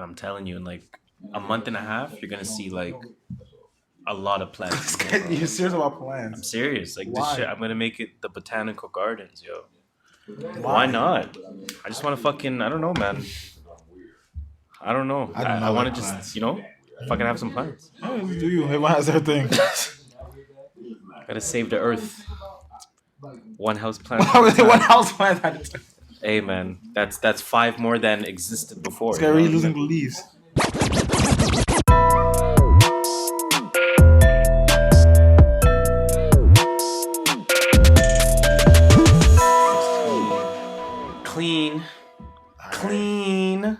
I'm telling you, in like a month and a half, you're gonna see like a lot of plants. You're serious about I'm plants? serious. Like this Why? shit, I'm gonna make it the botanical gardens, yo. Why not? I just want to fucking. I don't know, man. I don't know. I do not I want like to plants. just, fucking have some plants. Oh, do you? Everyone has their thing. Gotta save the earth. One house plant. One house plant at a time. Hey man, that's 5 more than existed before. This guy really losing the leaves. Clean.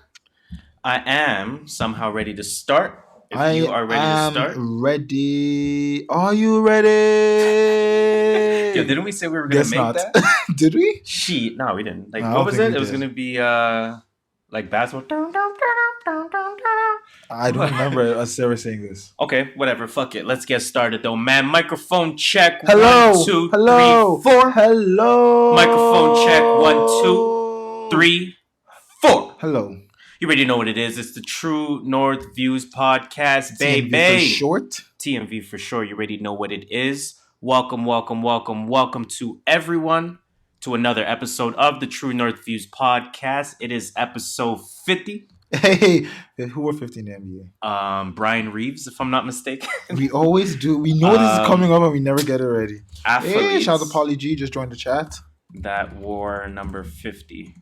I am somehow ready to start. If I you are ready to start. Ready. Are you ready? Yo, didn't we say we were gonna Guess make not. that? Did we? Shit, no, we didn't. Like, I what don't was think it? we It was did. gonna be like basketball. I don't remember us ever saying this. Okay, whatever. Fuck it. Let's get started though, man. Microphone check. Hello. 1, 2, Hello. 3, 4. Hello. Microphone check. 1, 2, 3, 4. Hello. You already know what it is. It's the True North Views podcast, baby. TMV for short. TMV for sure. You already know what it is. Welcome to everyone to another episode of the True North Views podcast. It is episode 50. Hey, who were 50 in the NBA? Brian Reeves, if I'm not mistaken. We always do. We know this is coming up and we never get it ready. Athletes Hey, shout out to Polly G. Just joined the chat. that wore number 50.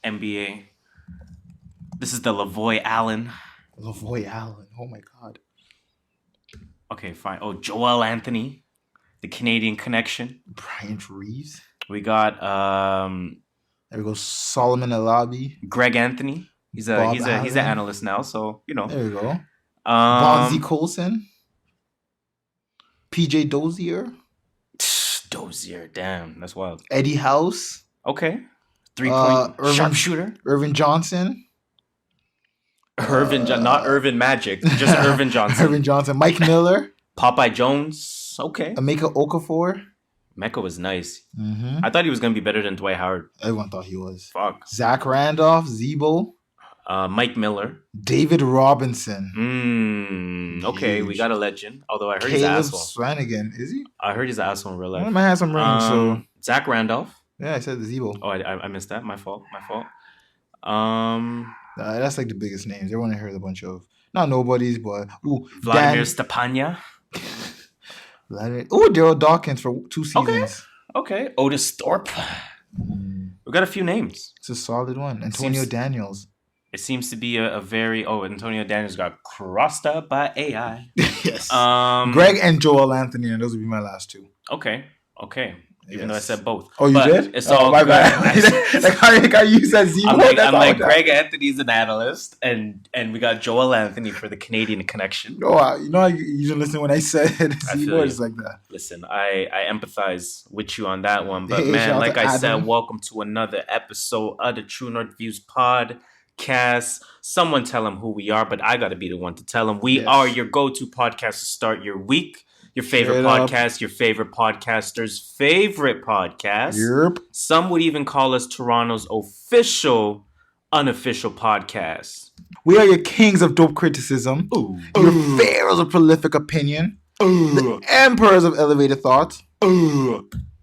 NBA. This is the Lavoy Allen. Lavoy Allen. Oh my God. Okay, fine. Oh, Joel Anthony, the Canadian connection. Brian Reeves. We got There we go. Solomon Alabi. Greg Anthony. He's an analyst now, so you know. There we go. Bonzi Colson. PJ Dozier. Dozier, damn, that's wild. Eddie House. Okay. 3-point sharpshooter. Irvin Johnson. Not Irvin Magic, just Irvin Johnson. Irvin Johnson. Mike Miller. Popeye Jones. Okay. Emeka Okafor. Mecca was nice. Mm-hmm. I thought he was going to be better than Dwight Howard. Everyone thought he was. Fuck. Zach Randolph. Zebo. Mike Miller. David Robinson. Okay, Huge. we got a legend. Although I heard Caleb he's an asshole. Swanigan. Is he? I heard he's an asshole in real life. One of them has some rings, so... Zach Randolph. Yeah, I said Zebo. Oh, I missed that. My fault. That's like the biggest names. Everyone heard a bunch of... Not nobodies, but... Ooh, Vladimir Stepania. Daryl Dawkins for 2 seasons. Okay. Otis Thorpe. We've got a few names. It's a solid one. Antonio Daniels. It seems to be a very... Oh, Antonio Daniels got crossed up by AI. Yes. Greg and Joel Anthony, and those would be my last 2. Okay. Even though I said both. Oh, you did? It's all my good. bad. like how you said Zebo. I'm like Greg Anthony's an analyst, and we got Joel Anthony for the Canadian connection. No, you didn't listen when I said Zebo. It's like that. Listen, I empathize with you on that one, but Hey, man, like I Adam. said, welcome to another episode of the True North Views podcast. Someone tell him who we are, but I got to be the one to tell him. We are your go-to podcast to start your week. Your favorite podcast, your favorite podcaster's favorite podcast. Yep. Some would even call us Toronto's official, unofficial podcast. We are your kings of dope criticism. Ooh. Your pharaohs of prolific opinion. The emperors of elevated thought.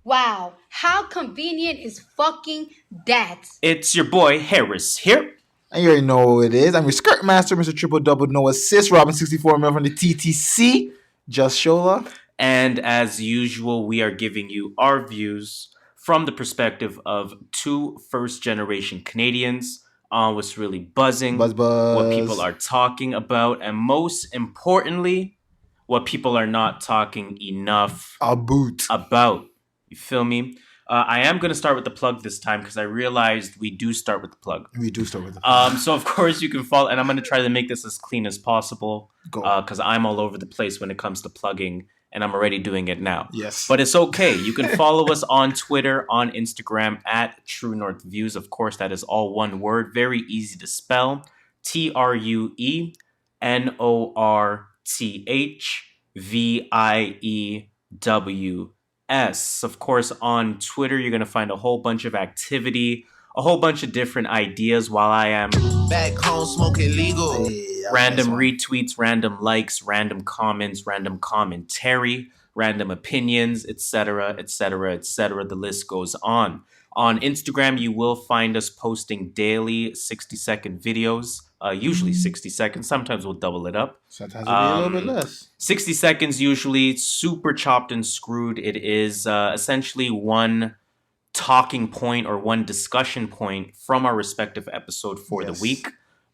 Wow, how convenient is fucking that? It's your boy Harris here. And you already know who it is. I'm your skirt master, Mr. Triple Double, no assist, Robin 64 mil from the TTC. JustShola. And as usual, we are giving you our views from the perspective of 2 first-generation Canadians on what's really buzzing, Buzz. what people are talking about, and most importantly, what people are not talking enough about. You feel me? I am going to start with the plug this time because I realized we do start with the plug. We do start with the plug. So, of course, you can follow, and I'm going to try to make this as clean as possible because I'm all over the place when it comes to plugging, and I'm already doing it now. Yes. But it's okay. You can follow us on Twitter, on Instagram, at True North Views. Of course, that is all one word. Very easy to spell. TrueNorthViews. Of course, on Twitter, you're going to find a whole bunch of activity, a whole bunch of different ideas while I am back home smoking legal. Random retweets, random likes, random comments, random commentary, random opinions, etc., etc., etc. The list goes on. On Instagram, you will find us posting daily 60-second videos, usually 60 seconds. Sometimes we'll double it up. Sometimes it'll be a little bit less. 60 seconds usually, super chopped and screwed. It is essentially one talking point or one discussion point from our respective episode for the week.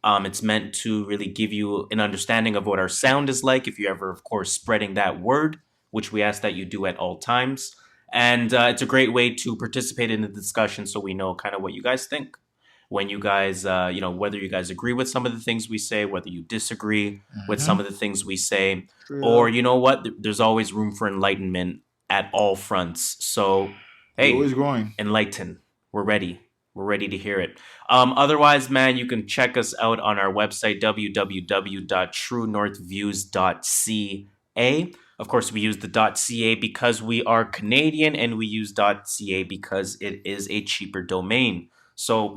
It's meant to really give you an understanding of what our sound is like if you're ever, of course, spreading that word, which we ask that you do at all times. And it's a great way to participate in the discussion so we know kind of what you guys think. When you guys, whether you guys agree with some of the things we say, whether you disagree with some of the things we say, or you know what, there's always room for enlightenment at all fronts. So, hey, always growing. Enlighten. We're ready. We're ready to hear it. Otherwise, man, you can check us out on our website, www.truenorthviews.ca. Of course, we use the .ca because we are Canadian, and we use .ca because it is a cheaper domain. So,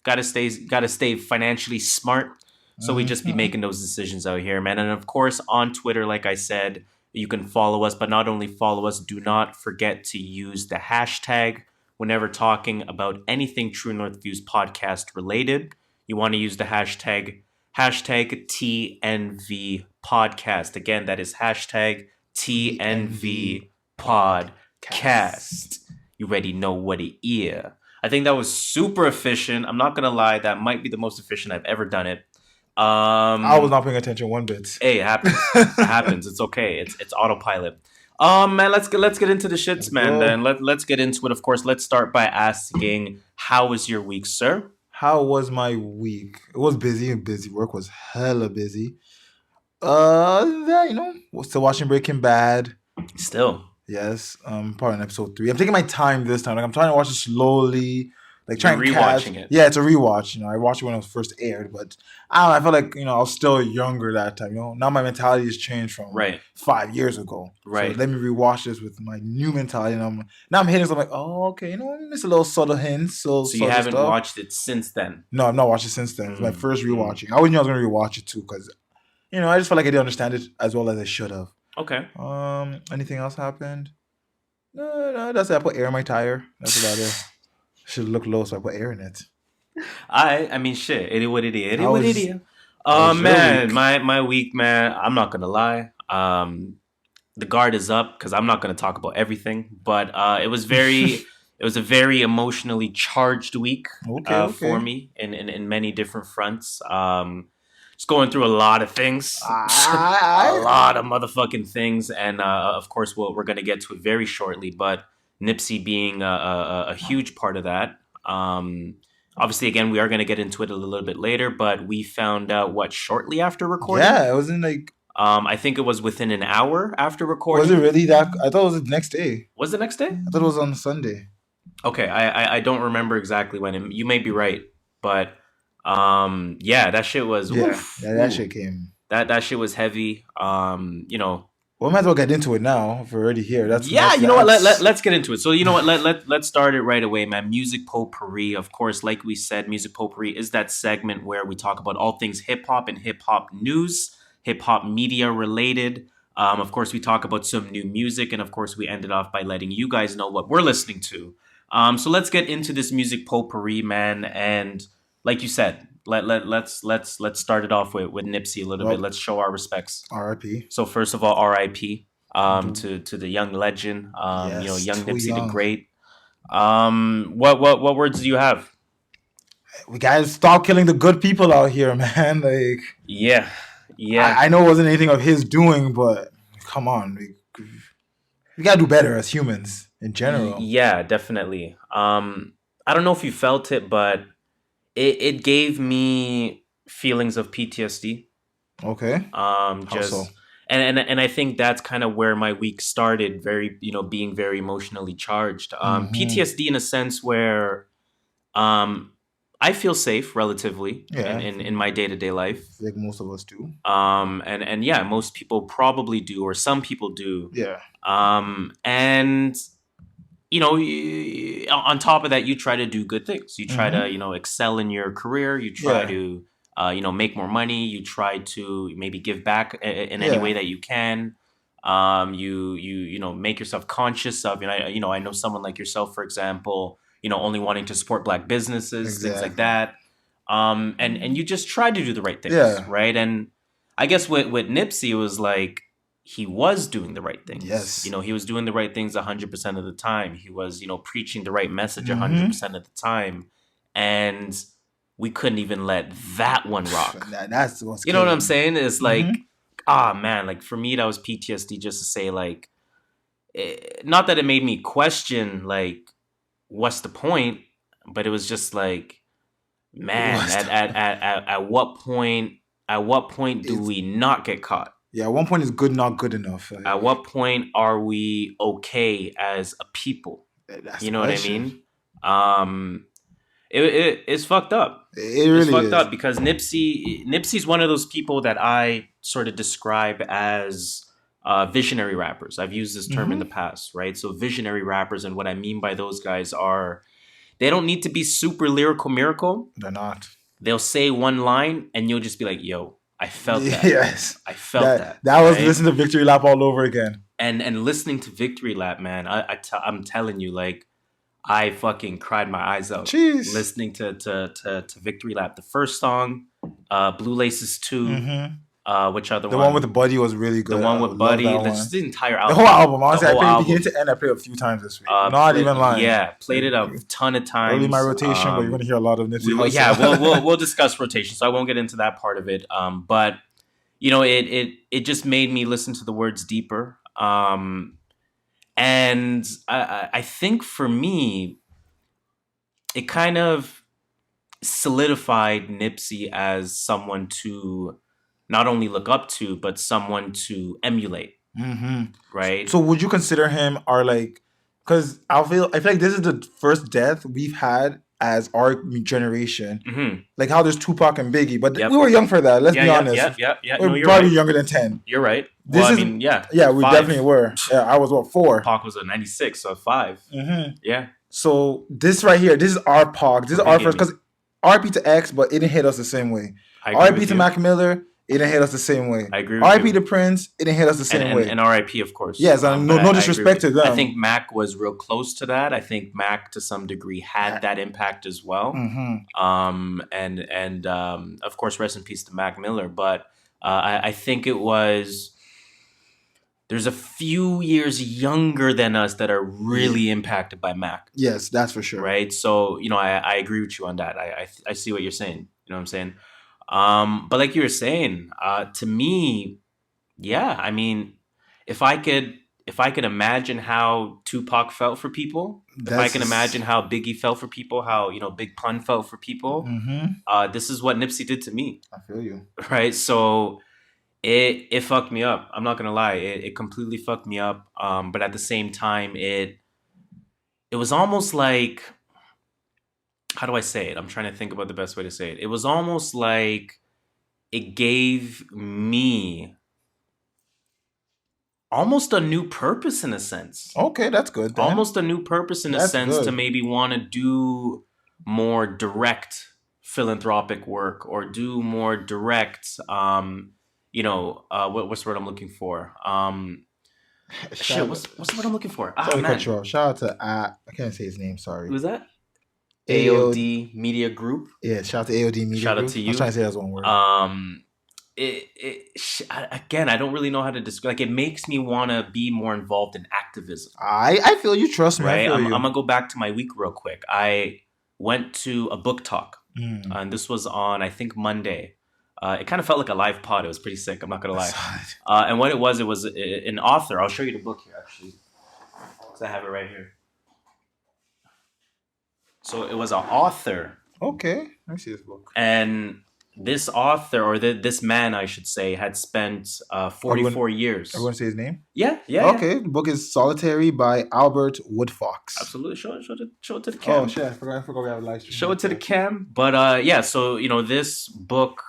gotta stay financially smart. So we just be making those decisions out here, man. And of course, on Twitter, like I said, you can follow us, but not only follow us, do not forget to use the hashtag whenever talking about anything True North Views podcast related. You want to use the hashtag TNV podcast. Again, that is hashtag TNV podcast. You already know what it is. I think that was super efficient. I'm not gonna lie, that might be the most efficient I've ever done it. I was not paying attention one bit. Hey, it happens. It happens. It's okay. It's autopilot. Man, let's get into the shits, man. Then let's get into it. Of course, let's start by asking, how was your week, sir? How was my week? It was busy. Work was hella busy. Still watching Breaking Bad. Still. Yes. Probably on episode 3. I'm taking my time this time. Like, I'm trying to watch it slowly. Like, trying to rewatching it. Yeah, it's a rewatch. I watched it when it was first aired, but I felt like, I was still younger that time. Now my mentality has changed from 5 years ago. Right. So let me rewatch this with my new mentality. And I'm hitting, so I'm like, oh, okay, miss a little subtle hints. So you haven't watched it since then? No, I've not watched it since then. It's my first rewatching. I always knew I was going to rewatch it too, because, I just felt like I didn't understand it as well as I should have. Okay. Anything else happened? No, that's it. I put air in my tire. That's about it. Should look low, so I put air in it. I mean, shit. It is what it is. It is what it is. Man, my week, man. I'm not gonna lie. The guard is up because I'm not gonna talk about everything, but it was a very emotionally charged week for me in many different fronts. Just going through a lot of things, a lot of motherfucking things, and of course, we're gonna get to it very shortly, but Nipsey being a huge part of that. Obviously, again, we are going to get into it a little bit later, but we found out, shortly after recording? Yeah, it wasn't like... I think it was within an hour after recording. Was it really that? I thought it was the next day. Was it the next day? I thought it was on Sunday. Okay, I don't remember exactly when. You may be right, but that shit was... that shit came... That shit was heavy. We might as well get into it now if we're already here. Let's get into it. So you know what, let's start it right away, man. Music Potpourri, of course, like we said, Music Potpourri is that segment where we talk about all things hip-hop and hip-hop news, hip-hop media related. Of course, we talk about some new music, and of course, we ended off by letting you guys know what we're listening to. So let's get into this Music Potpourri, man, and like you said, let's start it off with Nipsey a little bit. Let's show our respects. R.I.P. So first of all, R.I.P. To the young legend. Young Nipsey the Great. What words do you have? We gotta stop killing the good people out here, man. Like, yeah. I know it wasn't anything of his doing, but come on, we gotta do better as humans in general. Yeah, definitely. I don't know if you felt it, but it gave me feelings of PTSD. Okay. So? And I think that's kind of where my week started. Being very emotionally charged. PTSD in a sense where, I feel safe relatively in my day-to-day life. Like most of us do. And most people probably do, or some people do. Yeah. And on top of that, you try to do good things. You try to, excel in your career. You try to, make more money. You try to maybe give back in any way that you can. You make yourself conscious of, I know someone like yourself, for example, only wanting to support Black businesses, things like that. And you just try to do the right things, right? And I guess with Nipsey, it was like, he was doing the right things. Yes. He was doing the right things 100% of the time. He was, preaching the right message 100% of the time. And we couldn't even let that one rock. That's what's You know what I'm saying? It's like, man, like for me, that was PTSD just to say like, not that it made me question like, what's the point? But it was just like, man, at what point do we not get caught? Yeah, at one point is good not good enough. At what point are we okay as a people? That's you know what I mean? It's fucked up. It really is fucked up because Nipsey's one of those people that I sort of describe as visionary rappers. I've used this term in the past, right? So visionary rappers, and what I mean by those guys are, they don't need to be super lyrical miracle. They're not. They'll say one line and you'll just be like, yo, I felt that. Yes. I felt that. That was listening to Victory Lap all over again. And listening to Victory Lap, man, I'm telling you, like, I fucking cried my eyes out. Jeez. Listening to Victory Lap. The first song, Blue Laces 2. Which other one? The one with Buddy was really good. The one with Buddy. That's the entire album. The whole album. Honestly, I played beginning to end. I played a few times this week. Not even lying. Yeah, played it a ton of times. Early my rotation, but you're going to hear a lot of Nipsey Hussle. We'll discuss rotation, so I won't get into that part of it. But it just made me listen to the words deeper. And I think for me, it kind of solidified Nipsey as someone to not only look up to, but someone to emulate. Right? So would you consider him because I feel like this is the first death we've had as our generation. Like how there's Tupac and Biggie, but we were young for that. Let's be honest. We're probably younger than 10. You're right. Yeah, we 5. Definitely were. Yeah, I was 4. Pac was a 96, so 5. Yeah. So this right here, this is our Pac. This is our first, because R.I.P to X, but it didn't hit us the same way. R.I.P to Mac Miller, it didn't hit us the same way. I agree with R.I.P you. to Prince, it didn't hit us the same way. And R.I.P, of course. Yes, no disrespect to them. I think Mac was real close to that. I think Mac, to some degree, had that impact as well. And of course, rest in peace to Mac Miller. But I think it was... There's a few years younger than us that are really impacted by Mac. Yes, that's for sure. Right? So, I agree with you on that. I see what you're saying. You know what I'm saying? But like you were saying, to me, yeah, I mean, if I could imagine how Tupac felt for people, if I can imagine how Biggie felt for people, how, Big Pun felt for people, this is what Nipsey did to me. I feel you. Right? So it fucked me up. I'm not going to lie. It completely fucked me up. But at the same time, it was almost like, how do I say it? I'm trying to think about the best way to say it. It was almost like it gave me almost a new purpose in a sense. Okay, that's good. Then. Almost a new purpose in a sense to maybe want to do more direct philanthropic work or do more direct, what's the word I'm looking for? What's the word I'm looking for? Shout out to I can't say his name. Sorry. Who's that? AOD Media Group. Yeah, shout out to AOD Media Group. Shout out to you. I was trying to say that one word. Again, I don't really know how to describe. Like, it makes me want to be more involved in activism. I feel you. Trust me. Right? I feel I'm you. gonna go back to my week real quick. I went to a book talk, and this was on, I think, Monday. It kind of felt like a live pod. It was pretty sick. I'm not gonna lie. And what it was an author. I'll show you the book here, actually, because I have it right here. So it was an author. Okay, let me see this book. And this author, or this man, I should say, had spent 44 years. Everyone say his name? Yeah. Okay, the book is Solitary by Albert Woodfox. Absolutely. Show it to the cam. Oh, shit. I forgot we have a live stream. Show it to the cam. But so, this book,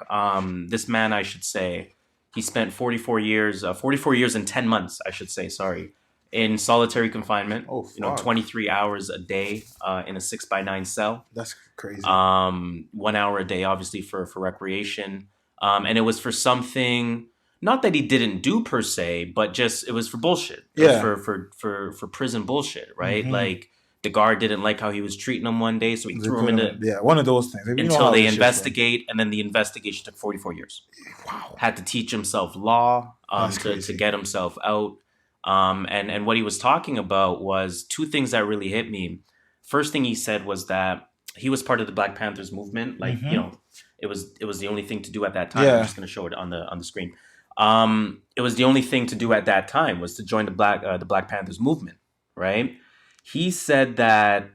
this man, I should say, he spent 44 years and 10 months, I should say, sorry, in solitary confinement. Oh, fuck. 23 hours a day in a 6x9 cell. That's crazy. 1 hour a day, obviously, for recreation. And it was for something, not that he didn't do per se, but just it was for bullshit. It was for prison bullshit, right? Like the guard didn't like how he was treating him one day, so he threw him into one of those things. Until they investigate, and then the investigation took 44 years. Wow. Had to teach himself law to get himself out. And what he was talking about was two things that really hit me. First thing he said was that he was part of the Black Panthers movement. Like, it was the only thing to do at that time. I'm just going to show it on the screen. It was the only thing to do at that time was to join the Black Panthers movement, right? He said that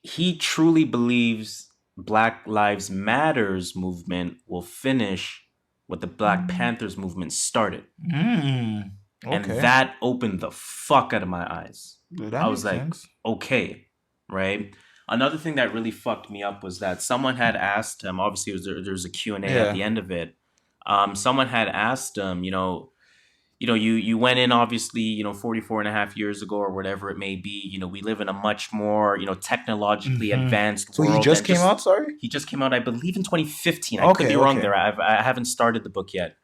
he truly believes Black Lives Matters movement will finish what the Black Panthers movement started. Okay. And that opened the fuck out of my eyes. I was like, okay, right? Another thing that really fucked me up was that someone had asked him, obviously there's a Q&A at the end of it. Someone had asked him, you went in obviously, 44 and a half years ago or whatever it may be. We live in a much more, technologically advanced world. So he just came out, sorry? He just came out, I believe, in 2015. I could be wrong there. I haven't started the book yet.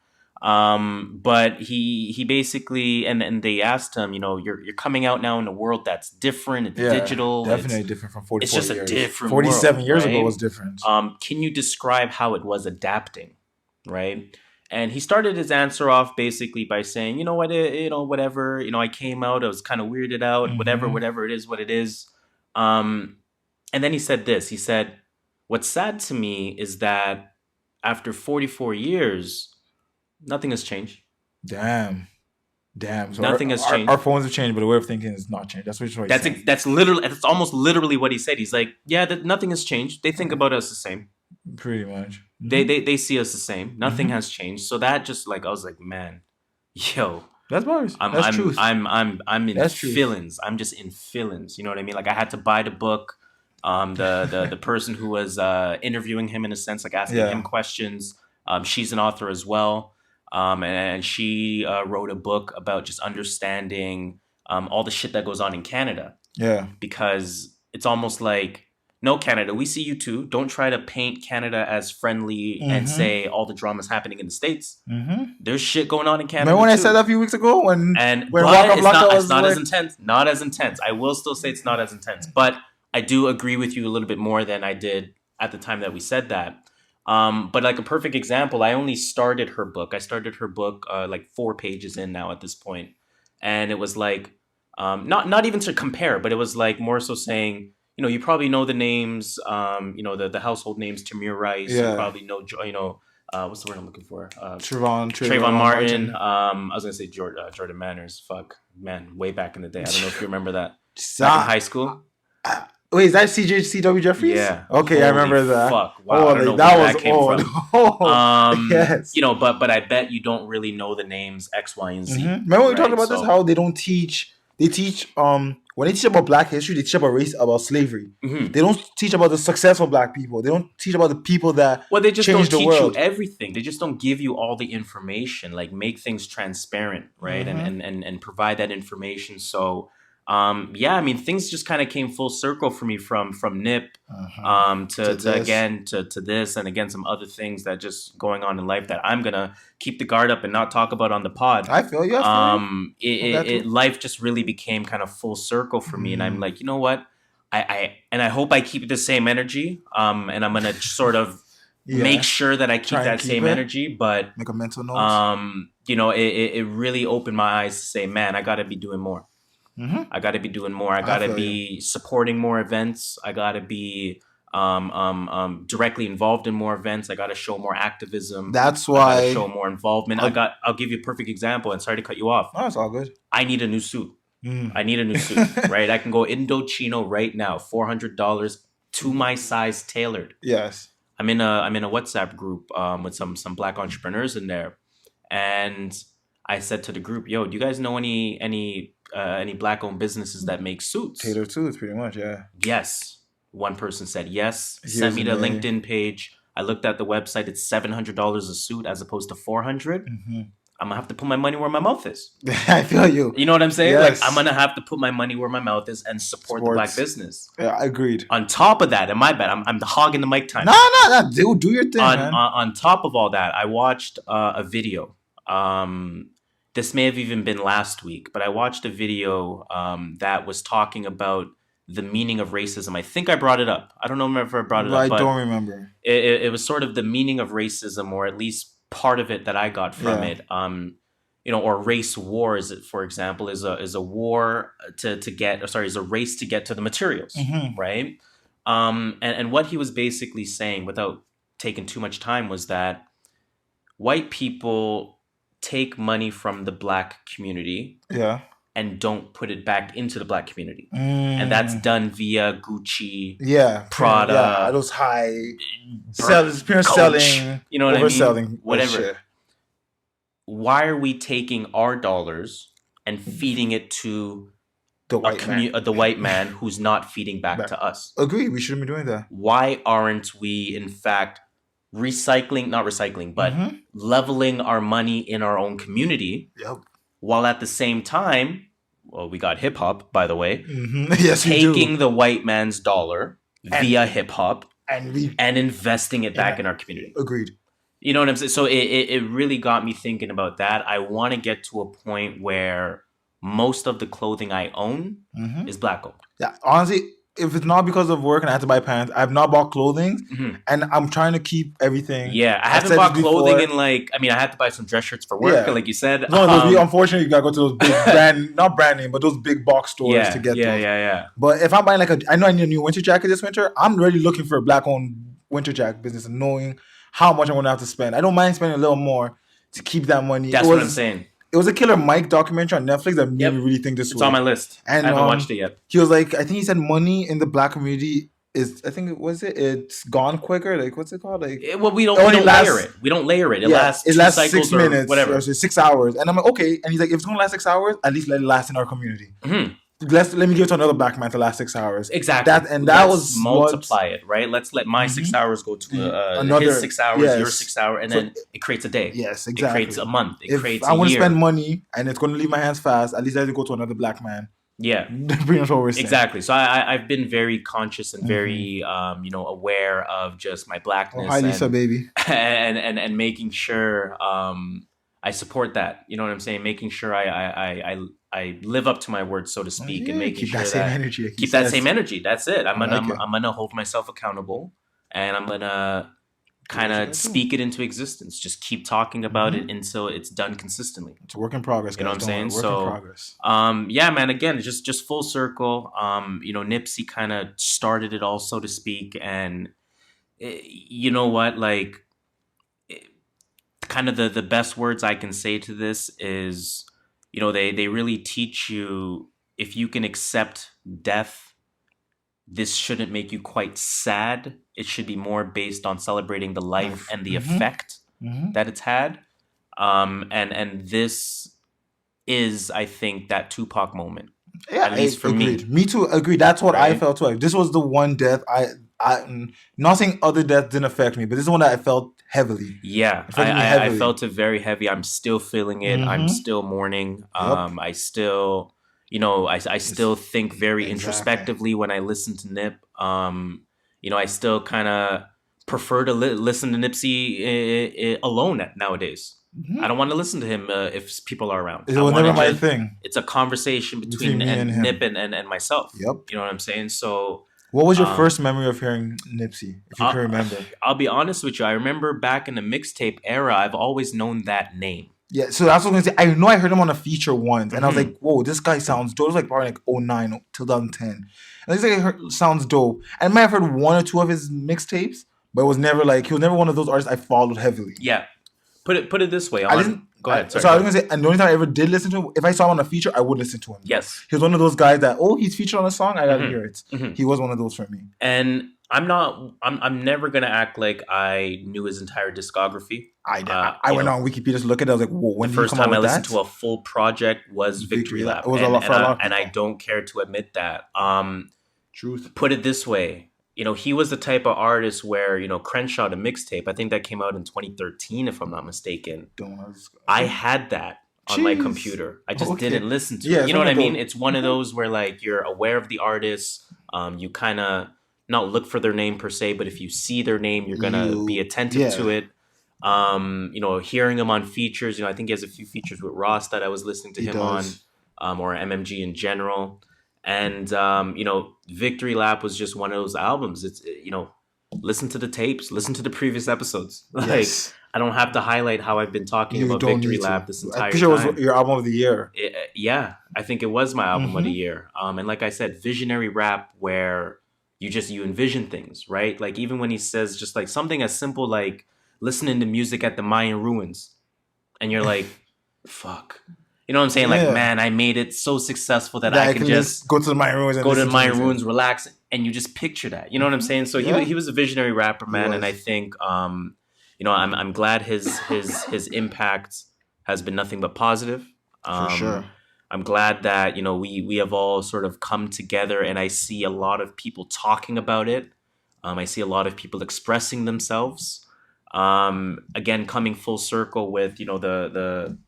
But he basically, and they asked him, you're coming out now in a world that's different. It's digital. Definitely different from 44 years. It's just years. A different 47 world, years right? ago was different. Can you describe how it was adapting, right? And he started his answer off basically by saying, whatever, I came out, I was kind of weirded out, whatever it is, what it is. And then he said this, he said, what's sad to me is that after 44 years, nothing has changed. Damn. So nothing has changed. Our phones have changed, but the way of thinking has not changed. That's what he's saying. That's almost literally what he said. He's like, that nothing has changed. They think about us the same. Pretty much. They see us the same. Nothing has changed. So that just I was like, man, yo. That's bars. That's truth. I'm in feelings. I'm just in feelings. You know what I mean? Like I had to buy the book. The person who was interviewing him in a sense, like asking him questions. She's an author as well. And she wrote a book about just understanding all the shit that goes on in Canada. Yeah. Because it's almost like, no, Canada, we see you too. Don't try to paint Canada as friendly and say all the drama's happening in the States. There's shit going on in Canada. Remember when I said that a few weeks ago? It's not as intense. Not as intense. I will still say it's not as intense. But I do agree with you a little bit more than I did at the time that we said that. But like a perfect example, I only started her book. I started her book like 4 pages in now at this point. And it was like, not even to compare, but it was like more so saying, you probably know the names, the household names, Tamir Rice. Yeah. You probably know, what's the word I'm looking for? Trayvon Martin. I was going to say Jordan Manners. Fuck, man, way back in the day. I don't know if you remember that. Back in high school. Wait, is that C.W. Jeffries? Yeah. Okay, I remember that. Fuck. Wow, I don't know where that came from. Yes. But I bet you don't really know the names X, Y, and Z. Remember when we talked about this, how they don't teach... They teach when they teach about Black history, they teach about race, about slavery. They don't teach about the successful Black people. They don't teach about the people that they just changed don't the teach world. You everything. They just don't give you all the information. Like make things transparent, right? And provide that information. So things just kind of came full circle for me from Nip to this and again some other things that just going on in life that I'm gonna keep the guard up and not talk about on the pod. I feel you. Life just really became kind of full circle for me, and I'm like, you know what? I hope I keep the same energy. And I'm gonna sort of make sure that I keep that same energy, but make a mental note. It really opened my eyes to say, man, I gotta be doing more. I got to be doing more. I got to be supporting more events. I got to be directly involved in more events. I got to show more activism. That's why I gotta show more involvement. I'll give you a perfect example. And sorry to cut you off. No, it's all good. I need a new suit. I need a new suit. Right? I can go Indochino right now. $400 to my size, tailored. Yes. I'm in a WhatsApp group with some Black entrepreneurs in there, and I said to the group, "Yo, do you guys know any Black-owned businesses that make suits?" Tailored suits, pretty much, yeah. Yes. One person said yes. Sent me the LinkedIn page. I looked at the website. It's $700 a suit as opposed to $400. I'm gonna have to put my money where my mouth is. I feel you. You know what I'm saying? Yes. Like, I'm gonna have to put my money where my mouth is and support the black business. Yeah, agreed. On top of that, and my bad, I'm the hog in the mic time. No. Do your thing, man. On top of all that, I watched a video. This may have even been last week, but I watched a video that was talking about the meaning of racism. I think I brought it up. I don't know if I brought it up. I don't remember. It was sort of the meaning of racism, or at least part of it that I got from it. Or race war, for example, is a war is a race to get to the materials, right? And what he was basically saying, without taking too much time, was that white people take money from the black community, and don't put it back into the black community, and that's done via Gucci, Prada, those high selling, you know what overselling, I mean? Whatever. Why are we taking our dollars and feeding it to the white man who's not feeding back to us? Agree. We shouldn't be doing that. Why aren't we, in fact, not recycling, but leveling our money in our own community? Yep. While at the same time, well, we got hip hop, by the way. Yes, taking the white man's dollar via hip hop and investing it back in our community. Agreed. You know what I'm saying? So it really got me thinking about that. I want to get to a point where most of the clothing I own is black owned. Yeah, honestly, if it's not because of work and I have to buy pants, I've not bought clothing, and I'm trying to keep everything. Yeah, I haven't bought clothing in I had to buy some dress shirts for work, like you said. No, unfortunately, you gotta go to those big not brand name, but those big box stores to get those. Yeah. But if I'm buying I know I need a new winter jacket this winter, I'm really looking for a black-owned winter jacket business and knowing how much I'm gonna have to spend. I don't mind spending a little more to keep that money. That's what I'm saying. It was a Killer Mike documentary on Netflix that made me really think this. It's on my list. And I haven't watched it yet. He was like, I think he said money in the black community is, it's gone quicker. Like, what's it called? Like, we don't layer it. We don't layer it. It lasts 6 minutes, whatever, or 6 hours. And I'm like, okay. And he's like, if it's gonna last 6 hours, at least let it last in our community. Let me give it to another black man to last 6 hours. Exactly. Let's multiply it, right? Let's let my 6 hours go to his 6 hours, your 6 hours, and then it creates a day. Yes, exactly. It creates a month. It creates a year. I want to spend money and it's going to leave my hands fast, at least let it go to another black man. Yeah. Pretty much what we're saying. Exactly. So I've been very conscious and very aware of just my blackness. Oh, hi, Lisa, baby. And making sure I support that. You know what I'm saying? Making sure I live up to my word, so to speak, and making sure keep that same energy. That's it. I'm gonna hold myself accountable, and I'm gonna kind of speak it into existence. Just keep talking about it until it's done consistently. It's a work in progress. Guys. You know what I'm saying? Work in progress. Yeah, man. Again, just full circle. Nipsey kind of started it all, so to speak, and you know what, like. Kind of the best words I can say to this is, they really teach you, if you can accept death, this shouldn't make you quite sad. It should be more based on celebrating the life and the effect that it's had. And this is, I think, that Tupac moment. Yeah, at least for me. Me too. Agreed. That's what I felt too. This was the one death I'm not saying other deaths didn't affect me, but this is one that I felt heavily. Yeah, I felt it very heavy. I'm still feeling it. I'm still mourning. I still, I still think very introspectively when I listen to Nip. I still kind of prefer to listen to Nipsey alone nowadays. I don't want to listen to him if people are around. It was never my thing. It's a conversation between Nip and myself. Yep. You know what I'm saying? So... What was your first memory of hearing Nipsey, if you can remember? I'll be honest with you. I remember back in the mixtape era, I've always known that name. Yeah, so that's what I was going to say. I know I heard him on a feature once, and I was like, whoa, this guy sounds dope. It was probably 2009, 2010. And this guy sounds dope. And I might have heard one or two of his mixtapes, but it was never he was never one of those artists I followed heavily. Yeah. Put it this way. Go ahead. Sorry, I was going to say, and the only time I ever did listen to him, if I saw him on a feature, I would listen to him. Yes. He was one of those guys that, he's featured on a song, I got to hear it. He was one of those for me. And I'm never going to act like I knew his entire discography. I went on Wikipedia to look at it. I was like, whoa, when the first time I listened to a full project was Victory Lap. It was a lot for a lot. And I don't care to admit that. Truth. Put it this way. he was the type of artist where, Crenshaw, the mixtape, I think that came out in 2013, if I'm not mistaken. I had that on my computer. I just didn't listen to it. You know what I mean? It's one of those where, like, you're aware of the artist. You kind of not look for their name per se, but if you see their name, you're going to be attentive to it. Hearing him on features, I think he has a few features with Ross that I was listening to him on, or MMG in general. And, Victory Lap was just one of those albums. It's, listen to the tapes, listen to the previous episodes. Like, I don't have to highlight how I've been talking about Victory Lap this entire time. I'm sure it was your album of the year. I think it was my album of the year. And like I said, visionary rap where you envision things, right? Like, even when he says just like something as simple like listening to music at the Mayan ruins, and you're like, fuck. You know what I'm saying? Like, man, I made it so successessul that I can just go to the Mayan ruins, relax, and you just picture that. You know what I'm saying? So he was a visionary rapper, man, and I think I'm glad his impact has been nothing but positive. For sure. I'm glad that we have all sort of come together, and I see a lot of people talking about it. I see a lot of people expressing themselves. Again, coming full circle with the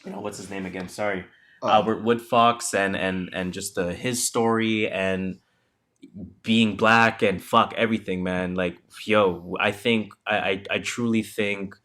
what's his name again? Sorry, Albert Woodfox and just his story and being black and fuck everything, man. Like, I think I truly think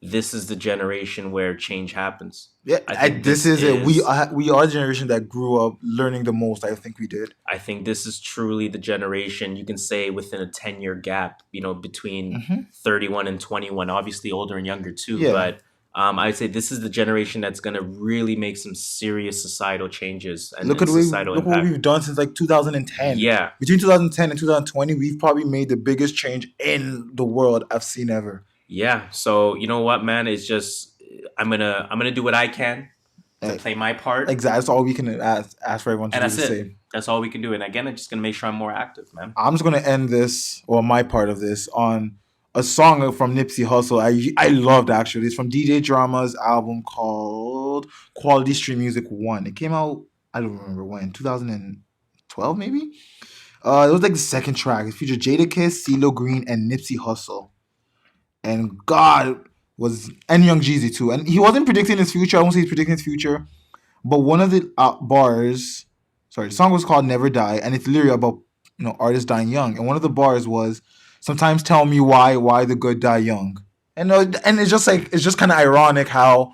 this is the generation where change happens. Yeah, this is it. We are the generation that grew up learning the most. I think we did. I think this is truly the generation, you can say, within a 10-year gap, between 31 and 21, obviously older and younger too. Yeah. But I'd say this is the generation that's going to really make some serious societal changes and look what we've done since like 2010. Yeah. Between 2010 and 2020, we've probably made the biggest change in the world I've seen ever. Yeah. So, you know what, man? It's just I'm gonna do what I can to play my part. Exactly. That's all we can ask for everyone to do the same. That's all we can do. And again, I'm just gonna make sure I'm more active, man. I'm just gonna end this, or my part of this, on a song from Nipsey Hussle I loved, actually. It's from DJ Drama's album called Quality Street Music 1. It came out, I don't remember when, 2012 maybe? It was like the second track. It featured Jadakiss, CeeLo Green, and Nipsey Hussle. And and Young Jeezy too. And he wasn't predicting his future. I won't say he's predicting his future. But one of the the song was called Never Die. And it's literally about, artists dying young. And one of the bars was, sometimes tell me why the good die young. And it's just kind of ironic how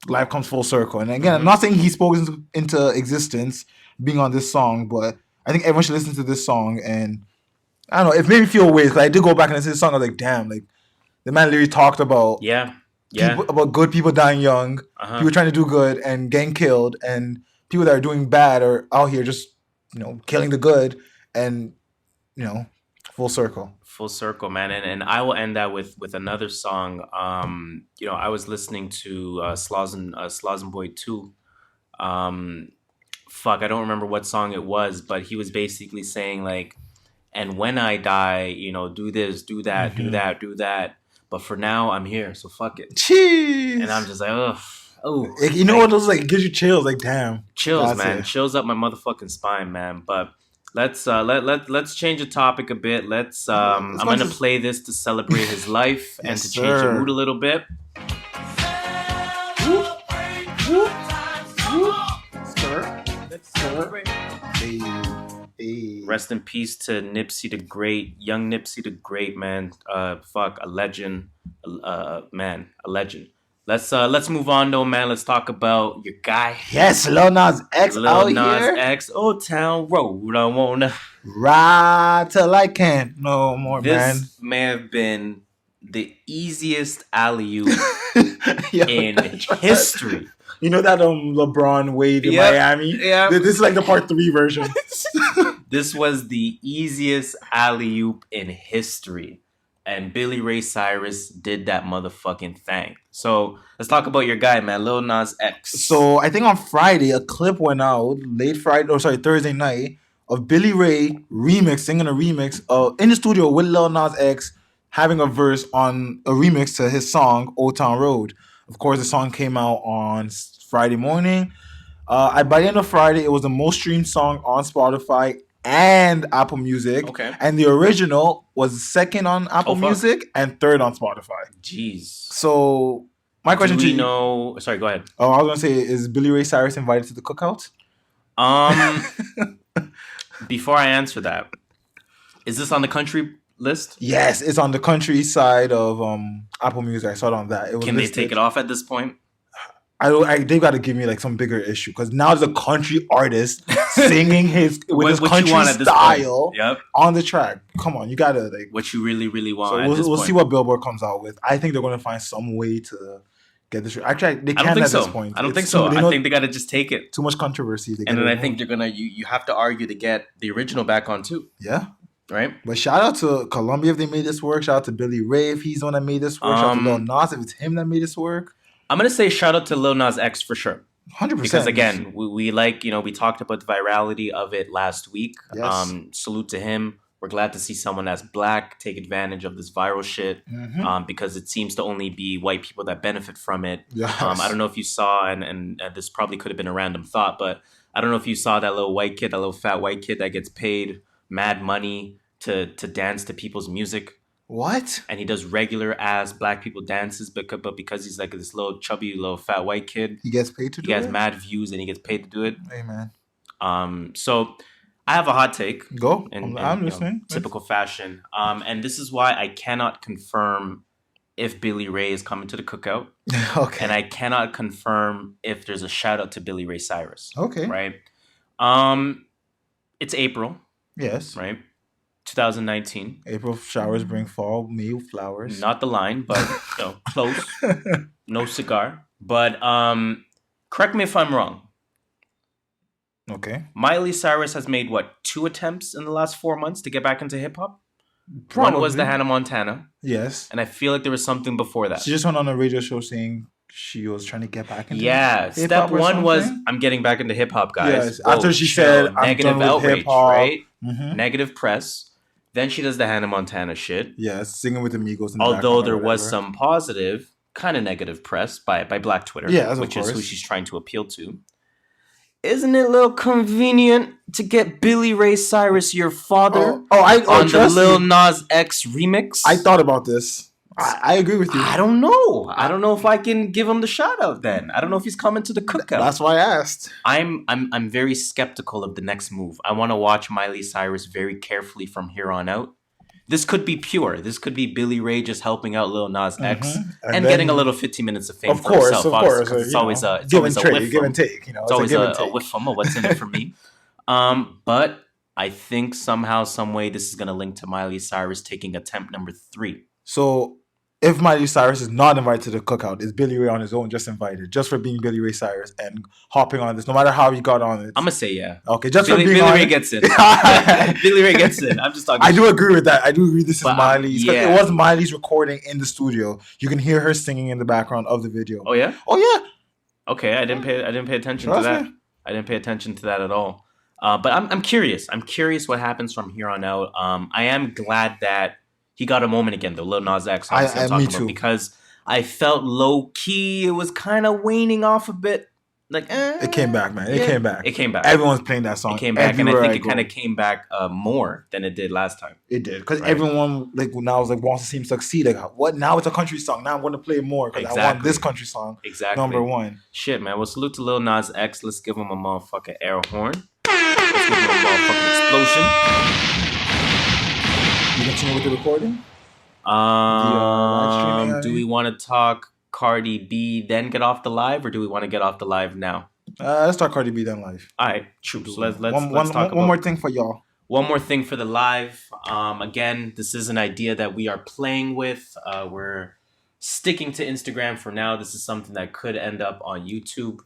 life comes full circle. And again, I'm not saying he spoke into existence being on this song, but I think everyone should listen to this song. And I don't know, it made me feel weird, because I did go back and listen to this song. I was like, damn, like the man literally talked about about good people dying young, people trying to do good and getting killed, and people that are doing bad are out here just killing the good, and full circle. Full circle, man. And I will end that with another song. I was listening to Sloz and Boy 2. I don't remember what song it was, but he was basically saying like, and when I die, do this, do that, do that, do that. But for now, I'm here, so fuck it. Jeez. And I'm just like, ugh. Oh, what those like gives you chills, like damn. Chills, man. Chills up my motherfucking spine, man. But let's change the topic a bit. I'm gonna play this to celebrate his life and to change the mood a little bit. Rest in peace to Nipsey the Great, young Nipsey the Great, man. A legend, man, a legend. Let's move on though, man. Let's talk about your guy. Yes, Lil Nas X out here. Lil Nas X, Old Town Road. I wanna ride till I can't no more, man. This may have been the easiest alley-oop in history. You know that LeBron Wade in Miami? Yeah. This is like the part 3 version. This was the easiest alley-oop in history. And Billy Ray Cyrus did that motherfucking thing. So let's talk about your guy, man, Lil Nas X. So I think on Friday, a clip went out, Thursday night, of Billy Ray singing a remix in the studio with Lil Nas X, having a verse on a remix to his song, Old Town Road. Of course, the song came out on Friday morning. By the end of Friday, it was the most streamed song on Spotify and Apple Music. Okay. And the original was second on Apple Music and third on Spotify. Jeez. So my question to you... Sorry, go ahead. Oh, I was going to say, is Billy Ray Cyrus invited to the cookout? Before I answer that, is this on the country list? Yes, it's on the country side of Apple Music. I saw it on that. It was Can listed. They take it off at this point? They got to give me like some bigger issue because now there's a country artist singing his country style on the track. Come on, you gotta like what you really, really want. So we'll see what Billboard comes out with. I think they're going to find some way to get this. Actually, they can't at this point. I don't think so. I think they got to just take it. Too much controversy. And then I think they're gonna you have to argue to get the original back on too. Yeah. Right. But shout out to Columbia if they made this work. Shout out to Billy Ray if he's the one that made this work. Shout out to Lil Nas if it's him that made this work. I'm going to say shout out to Lil Nas X for sure. 100%. Because again, we like, we talked about the virality of it last week. Yes. Salute to him. We're glad to see someone that's black take advantage of this viral shit because it seems to only be white people that benefit from it. Yes. I don't know if you saw, and this probably could have been a random thought, but I don't know if you saw that little white kid, that little fat white kid that gets paid mad money to dance to people's music. What? And he does regular ass black people dances, but because he's like this little chubby, little fat white kid, he gets paid to do it? He has mad views and he gets paid to do it. Hey, man. So I have a hot take. Go. I'm listening. Typical fashion. And this is why I cannot confirm if Billy Ray is coming to the cookout. Okay. And I cannot confirm if there's a shout out to Billy Ray Cyrus. Okay. Right? It's April. Yes. Right? 2019. April showers bring fall, May flowers. Not the line, but close. No cigar. But correct me if I'm wrong. Okay. Miley Cyrus has made 2 attempts in the last 4 months to get back into hip hop? One was the Hannah Montana. Yes. And I feel like there was something before that. She just went on a radio show saying she was trying to get back into hip-hop. Step one was, I'm getting back into hip-hop, guys. Yes. After she said, I'm negative done with outrage, hip-hop. Right? Mm-hmm. Negative press. Then she does the Hannah Montana shit. Yes, singing with the Migos. Although there was some positive, kind of negative press by Black Twitter. Yeah, which is who she's trying to appeal to. Isn't it a little convenient to get Billy Ray Cyrus, your father, on the Lil Nas X remix? I thought about this. I agree with you. I don't know. I don't know if I can give him the shout out then. I don't know if he's coming to the cookout. That's why I asked. I'm very skeptical of the next move. I want to watch Miley Cyrus very carefully from here on out. This could be pure. This could be Billy Ray just helping out Lil Nas X and getting a little 15 minutes of fame for himself. Of course. It's always a give and take. It's always a whiff from what's in it for me. But I think somehow, some way, this is going to link to Miley Cyrus taking attempt number 3. So if Miley Cyrus is not invited to the cookout, is Billy Ray on his own just invited? Just for being Billy Ray Cyrus and hopping on this, no matter how he got on it? I'm going to say yeah. Okay, just Billy, for being Billy on Ray it. gets in. Billy Ray gets in. I'm just talking I do agree with that. I do agree this is Miley's. Yeah. It was Miley's recording in the studio. You can hear her singing in the background of the video. Oh, yeah? Oh, yeah. Okay, I didn't pay attention to that. I didn't pay attention to that at all. But I'm curious. I'm curious what happens from here on out. I am glad that he got a moment again, though. Lil Nas X, obviously, I'm talking about, because I felt low key. It was kind of waning off a bit. Like, it came back, man. It came back. It came back. Everyone's playing that song. It came back, and I think it kind of came back more than it did last time. It did, because everyone now wants to see him succeed. Like, what? Now it's a country song. Now I'm going to play it more because I want this country song. Exactly. Number 1. Shit, man. Well, salute to Lil Nas X. Let's give him a motherfucking air horn. Let's give him a motherfucking explosion. You continue with the recording? Do we want to talk Cardi B, then get off the live, or do we want to get off the live now? Let's talk Cardi B, then live. All right, true. So let's talk about one more thing for y'all. One more thing for the live. Again, this is an idea that we are playing with. We're sticking to Instagram for now. This is something that could end up on YouTube.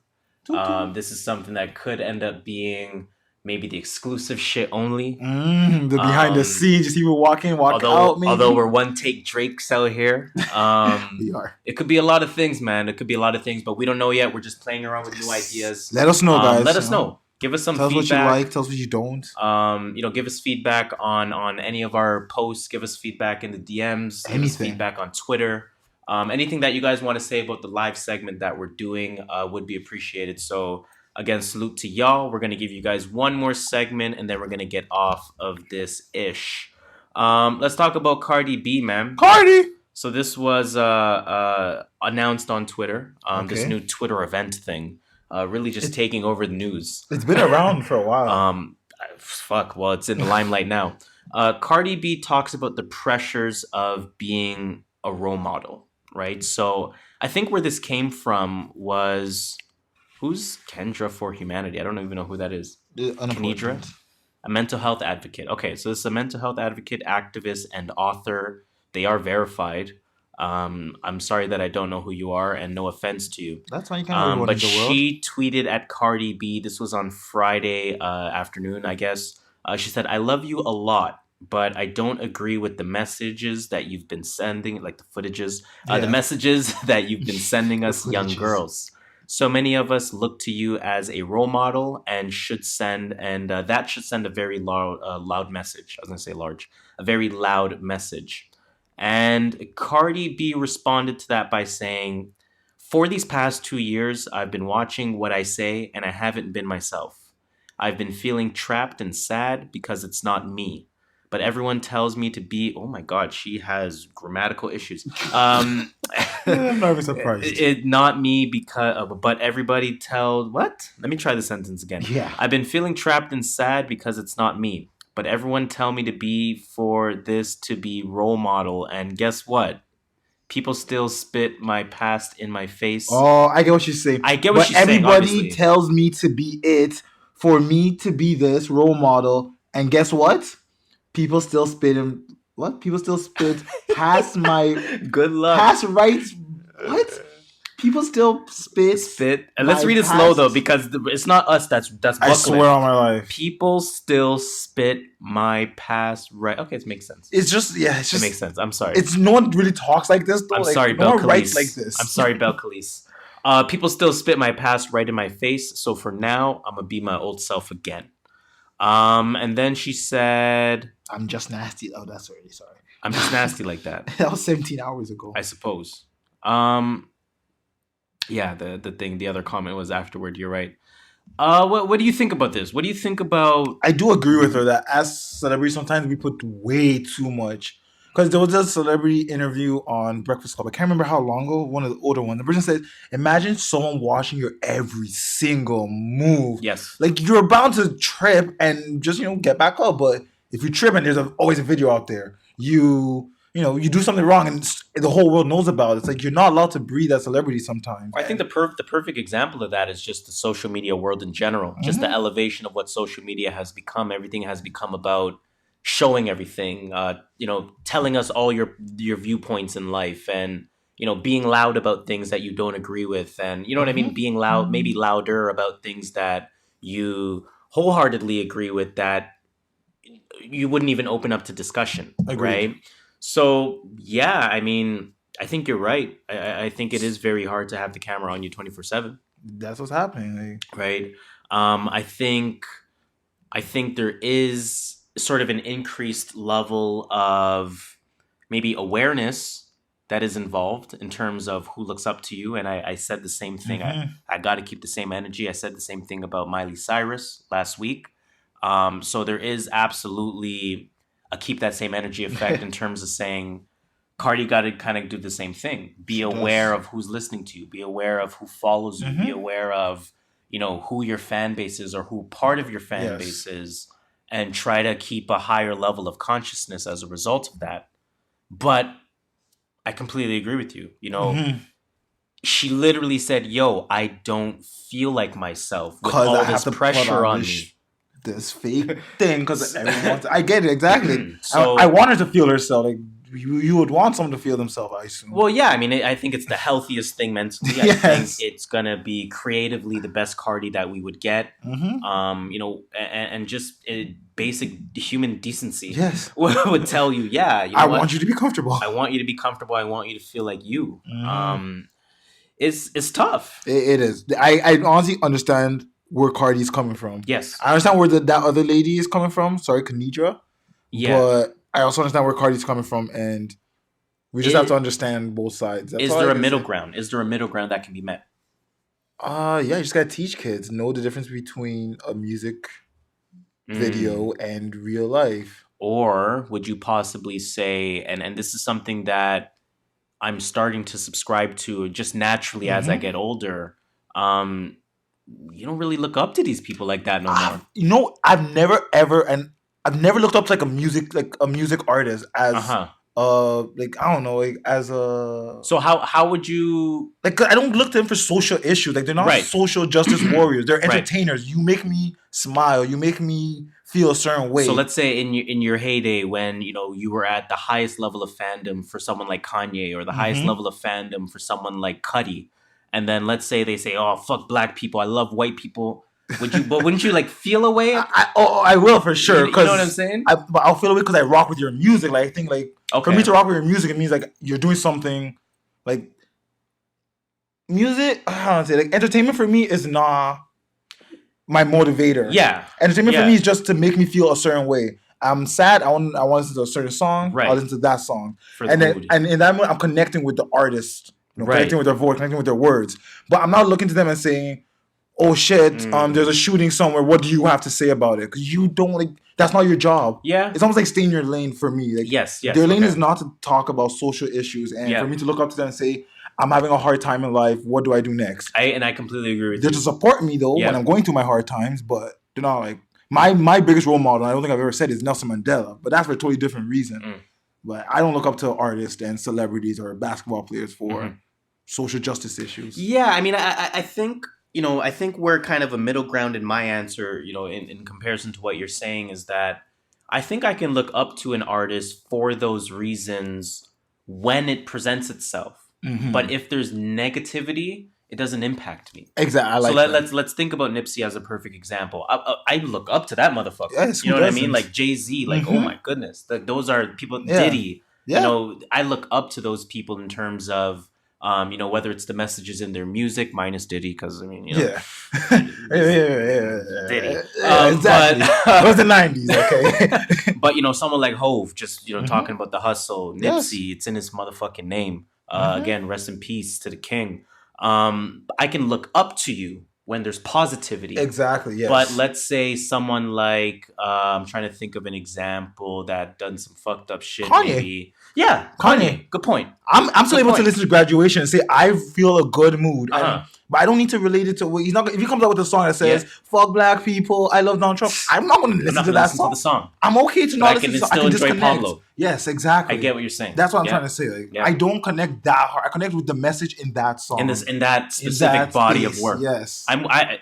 This is something that could end up being maybe the exclusive shit only. The behind the scenes, just even walk out. Maybe. Although we're one take Drakes out here. We are. It could be a lot of things, man. It could be a lot of things, but we don't know yet. We're just playing around with new ideas. Let us know, guys. Let us know. Give us some feedback. Tell us what you like. Tell us what you don't. Give us feedback on any of our posts. Give us feedback in the DMs. Give us feedback on Twitter. Anything that you guys want to say about the live segment that we're doing would be appreciated. So Again, salute to y'all. We're going to give you guys one more segment, and then we're going to get off of this ish. Let's talk about Cardi B, man. Cardi! So this was announced on Twitter, this new Twitter event thing, really just taking over the news. It's been around for a while. Well, it's in the limelight now. Cardi B talks about the pressures of being a role model, right? So I think where this came from was... Who's Kendra for Humanity? I don't even know who that is. Kendra? A mental health advocate. Okay, so this is a mental health advocate, activist, and author. They are verified. I'm sorry that I don't know who you are, and no offense to you. That's why you can't but she tweeted at Cardi B. This was on Friday afternoon, I guess. She said, "I love you a lot, but I don't agree with the messages that you've been sending, like the footages, the messages that you've been sending us young girls. So many of us look to you as a role model and that should send a very loud message. I was going to say large, a very loud message." And Cardi B responded to that by saying, "For these past 2 years, I've been watching what I say and I haven't been myself. I've been feeling trapped and sad because it's not me. But everyone tells me to be..." Oh my God, she has grammatical issues. I'm not even surprised. Not me but everybody tells... What? Let me try the sentence again. Yeah. "I've been feeling trapped and sad because it's not me. But everyone tell me to be for this to be role model. And guess what? People still spit my past in my face." Oh, I get what she's saying. I get what she's saying, everybody obviously tells me to be it, for me to be this role model. And guess what? People still spit in... What? People still spit past my... Good luck. Past rights... What? People still spit. And let's read it slow, though, because it's not us that's buckling. I swear on my life. People still spit my past right. Okay, it makes sense. It's just... It makes sense. I'm sorry. It's no one really talks like this, though. I'm sorry, no one Belcalis. writes like this. I'm sorry, Belcalis. People still spit my past right in my face. So for now, I'm going to be my old self again. And then she said... I'm just nasty. Oh, that's already sorry. I'm just nasty like that. That was 17 hours ago. I suppose. Yeah, the other comment was afterward. You're right. What do you think about this? What do you think about... I do agree with her that as celebrities, sometimes we put way too much. Because there was a celebrity interview on Breakfast Club. I can't remember how long ago, one of the older ones. The person said, imagine someone watching your every single move. Yes. Like, you're bound to trip and just, get back up. But if you trip and there's always a video out there, you do something wrong and the whole world knows about it. It's like you're not allowed to breathe as celebrity sometimes. I think the perfect example of that is just the social media world in general. Mm-hmm. Just the elevation of what social media has become. Everything has become about showing everything, telling us all your viewpoints in life and, being loud about things that you don't agree with. And you know what I mean? Being loud, maybe louder about things that you wholeheartedly agree with that you wouldn't even open up to discussion. Agreed. Right? So, yeah, I mean, I think you're right. I think it is very hard to have the camera on you 24/7. That's what's happening. Right? I think there is sort of an increased level of maybe awareness that is involved in terms of who looks up to you. And I said the same thing. Mm-hmm. I got to keep the same energy. I said the same thing about Miley Cyrus last week. So there is absolutely a keep that same energy effect in terms of saying Cardi got to kind of do the same thing. Be aware of who's listening to you. Be aware of who follows you. Be aware of, who your fan base is or who part of your fan base is. And try to keep a higher level of consciousness as a result of that. But I completely agree with you. She literally said, "Yo, I don't feel like myself with all this pressure on me. This fake thing because everyone wants." I get it exactly. So I want her to feel herself. Like you would want someone to feel themselves, I assume. Well, yeah. I mean, I think it's the healthiest thing mentally. I think it's gonna be creatively the best Cardi that we would get. And just basic human decency. Yes, would tell you, I want you to be comfortable. I want you to be comfortable. I want you to feel like you. It's tough. It is. I honestly understand where Cardi's coming from. Yes, I understand where that other lady is coming from. Sorry, Kanidra. Yeah, but I also understand where Cardi's coming from, and we just have to understand both sides. Is there a middle ground? Is there a middle ground that can be met? You just gotta teach kids know the difference between a music video and real life. Or would you possibly say, and this is something that I'm starting to subscribe to just naturally as I get older, you don't really look up to these people like that no more. I've never looked up to a music artist as I don't know, as a. So how would you I don't look to them for social issues. They're not social justice warriors. They're entertainers. Right. You make me smile. You make me feel a certain way. So let's say in your heyday when you were at the highest level of fandom for someone like Kanye or the highest level of fandom for someone like Cudi, and then let's say they say, "Oh, fuck black people. I love white people." Wouldn't you feel a way? I will for sure. You know what I'm saying? But I'll feel a way because I rock with your music. I think for me to rock with your music, it means you're doing something music. I don't say entertainment for me is not my motivator. Yeah, entertainment for me is just to make me feel a certain way. I'm sad. I want to listen to a certain song. Right. I'll listen to that song, and in that moment, I'm connecting with the artist. Connecting with their voice, connecting with their words. But I'm not looking to them and saying, "Oh shit, there's a shooting somewhere. What do you have to say about it?" Because you don't that's not your job. Yeah, it's almost like stay in your lane for me. Yes. Their lane is not to talk about social issues, and for me to look up to them and say, "I'm having a hard time in life. What do I do next?" I completely agree with you. They're to support me though when I'm going through my hard times, but they're not my biggest role model. I don't think I've ever said is Nelson Mandela, but that's for a totally different reason. But I don't look up to artists and celebrities or basketball players for social justice issues. Yeah, I mean, I think. I think we're kind of a middle ground in my answer, in comparison to what you're saying, is that I think I can look up to an artist for those reasons when it presents itself. But if there's negativity, it doesn't impact me. Exactly. Let's think about Nipsey as a perfect example. I look up to that motherfucker. Yes, you know what I mean? Like Jay-Z, oh my goodness. Those are people, Diddy. Yeah. I look up to those people in terms of whether it's the messages in their music, minus Diddy, because Diddy. Exactly. It was the 90s, okay. But someone like Hove, just talking about the hustle, Nipsey, it's in his motherfucking name. Again, rest in peace to the king. I can look up to you when there's positivity. Exactly, yes. But let's say someone like I'm trying to think of an example that done some fucked up shit. Kanye. Maybe. Yeah, Kanye. Good point. I'm still able to listen to Graduation and say I feel a good mood. But I don't need to relate it to he's not. If he comes out with a song that says "fuck black people," I love Donald Trump, I'm not going to listen to that song. To the song. I'm okay to not listen to the song. I can just connect. Pablo. Yes, exactly. I get what you're saying. That's what I'm trying to say. I don't connect that hard. I connect with the message in that song. In that specific body of work. Yes.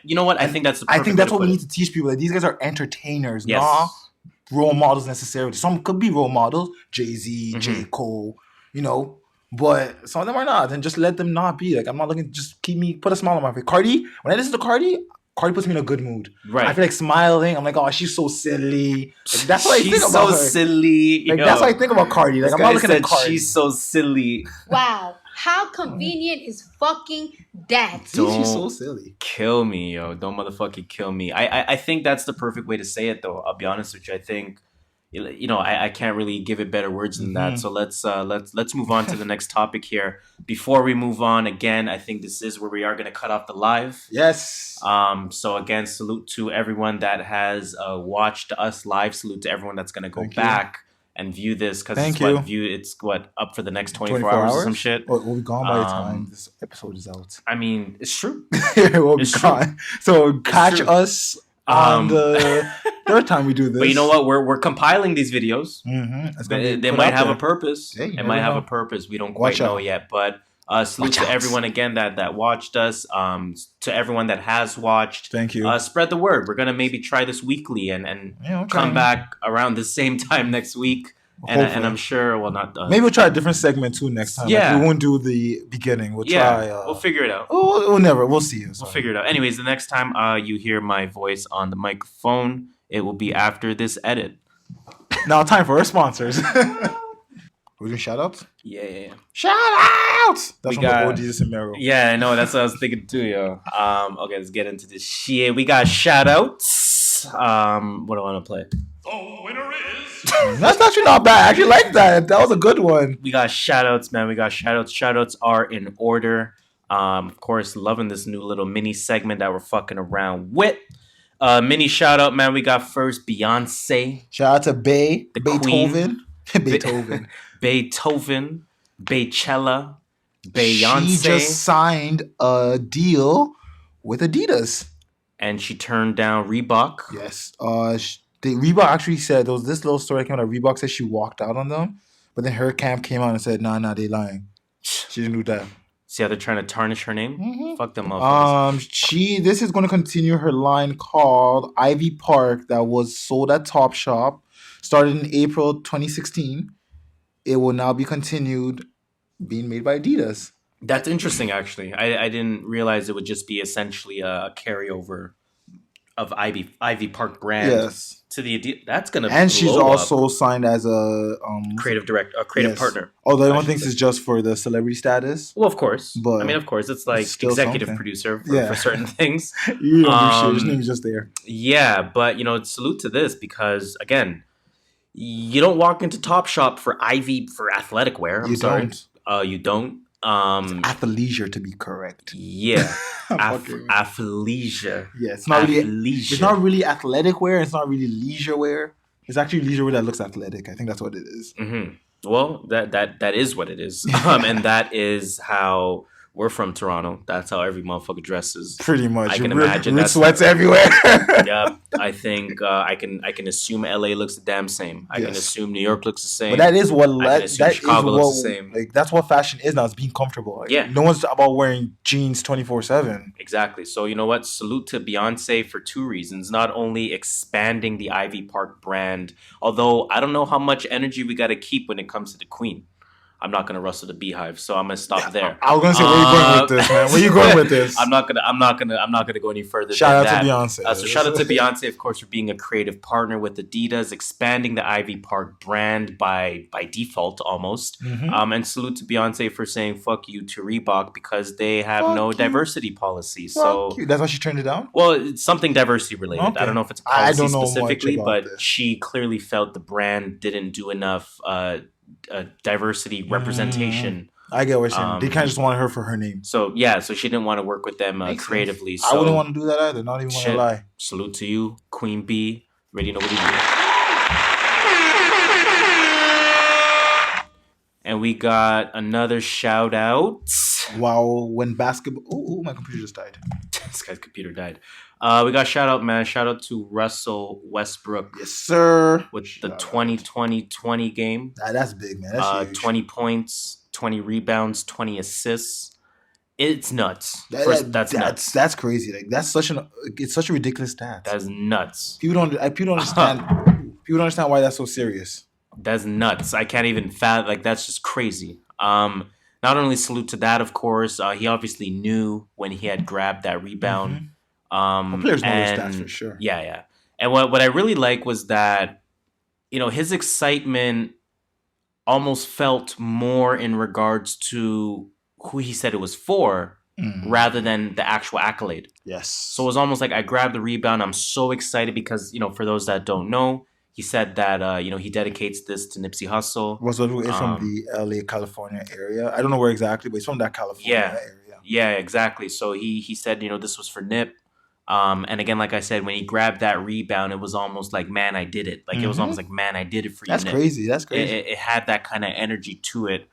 You know what? I think that's. I think that's what we need to teach people. These guys are entertainers, not role models necessarily. Some could be role models, Jay-Z, J. Cole, but some of them are not. And just let them not be. I'm not looking. Just put a smile on my face. Cardi, when I listen to Cardi puts me in a good mood. Right. I feel like smiling. I'm like, oh, she's so silly. That's what I think about her. She's so silly. That's what I think about Cardi. I'm not looking at Cardi. She's so silly. Wow. How convenient is fucking that? She's so silly. Kill me, yo. Don't motherfucking kill me. I think that's the perfect way to say it, though. I'll be honest with you. I think, I can't really give it better words than that. So let's move on to the next topic here. Before we move on, again, I think this is where we are going to cut off the live. Yes. So again, salute to everyone that has watched us live. Salute to everyone that's going to go back and view this, because it's up for the next 24 hours or some shit. We'll be gone by the time this episode is out. I mean, it's true. We'll be gone. So catch us on the third time we do this. But you know what? We're compiling these videos. They might have a purpose. Hey, it might have a purpose. We don't quite know yet. But salute to everyone again that watched us. To everyone that has watched. Thank you. Spread the word. We're gonna maybe try this weekly and come back around the same time next week. And I'm sure maybe we'll try a different segment too next time. Yeah. We won't do the beginning. We'll try. We'll figure it out. We'll see. We'll figure it out. Anyways, the next time you hear my voice on the microphone, it will be after this edit. Now, time for our sponsors. We're doing shoutouts? Yeah. Shoutouts! That's from the OGs and Mero. Yeah, I know. That's what I was thinking too, yo. Okay, let's get into this shit. We got shoutouts. What do I want to play? The winner is... That's actually not bad. I actually like that. That was a good one. We got shoutouts, man. We got shoutouts. Shoutouts are in order. Of course, loving this new little mini segment that we're fucking around with. Mini shout out, man. We got first Beyonce. Shout out to the Beethoven. Beethoven. Baychella. Beyonce. She just signed a deal with Adidas. And she turned down Reebok. Yes. Reebok actually said, there was this little story that came out. Reebok said she walked out on them. But then her camp came out and said, nah, they lying. She didn't do that. See how they're trying to tarnish her name? Mm-hmm. Fuck them up. This is going to continue her line called Ivy Park that was sold at Topshop. Started in April 2016. It will now be continued being made by Adidas. That's interesting, actually. I didn't realize it would just be essentially a carryover of Ivy Park brand to the Adidas. That's gonna and she's also signed as a creative partner. Although everyone thinks it's just for the celebrity status. Well, of course, but I mean, of course, it's like executive producer for certain things. You don't do shit. His name is just there. Yeah, but salute to this because again, you don't walk into Topshop for athletic wear. You don't. You don't. Athleisure, to be correct. Yeah, athleisure. Yeah, it's not really. It's not really athletic wear. It's not really leisure wear. It's actually leisure wear that looks athletic. I think that's what it is. Mm-hmm. Well, that is what it is, and that is how. We're from Toronto. That's how every motherfucker dresses. Pretty much. I can imagine that sweats everywhere. Yeah, I think I can assume LA looks the damn same. I can assume New York looks the same. But that is what Chicago looks the same. Like that's what fashion is now. It's being comfortable. Like, yeah. No one's about wearing jeans 24/7. Exactly. So you know what? Salute to Beyonce for two reasons. Not only expanding the Ivy Park brand, although I don't know how much energy we got to keep when it comes to the Queen. I'm not gonna rustle the beehive, so I'm gonna stop there. I was gonna say, where are you going with this, man? Where are you going with this? I'm not gonna go any further. Shout out to Beyonce. So shout out to Beyonce, of course, for being a creative partner with Adidas, expanding the Ivy Park brand by default almost. Mm-hmm. And salute to Beyonce for saying fuck you to Reebok because they have no diversity policy. So that's why she turned it down. Well, it's something diversity related. Okay. I don't know if it's policy specifically, but she clearly felt the brand didn't do enough. Diversity representation. I get what you're saying. They kind of just wanted her for her name. So she didn't want to work with them creatively. So, I wouldn't want to do that either. Not even want to lie. Salute to you, Queen B. Ready to know what you do. And we got another shout out. Wow, when basketball. Oh, my computer just died. This guy's computer died. We got shout out, man. Shout out to Russell Westbrook. Yes, sir. With the 20-20-20 game. That's big, man. That's huge. 20 points, 20 rebounds, 20 assists. It's nuts. That's nuts. That's crazy. Like it's such a ridiculous stat. That's nuts. People don't understand. People don't understand why that's so serious. That's nuts. I can't even fathom. Like that's just crazy. Not only salute to that, of course. He obviously knew when he had grabbed that rebound. Mm-hmm. Players know their stats for sure. Yeah. And what I really like was that, his excitement almost felt more in regards to who he said it was for rather than the actual accolade. Yes. So it was almost like I grabbed the rebound. I'm so excited because, for those that don't know, he said that, he dedicates this to Nipsey Hussle. It's from the LA, California area. I don't know where exactly, but it's from that California area. Yeah, exactly. So he said, this was for Nip. And again, like I said, when he grabbed that rebound, it was almost like, man, I did it. Like it was almost like, man, I did it for you. That's crazy. That's crazy. It had that kind of energy to it.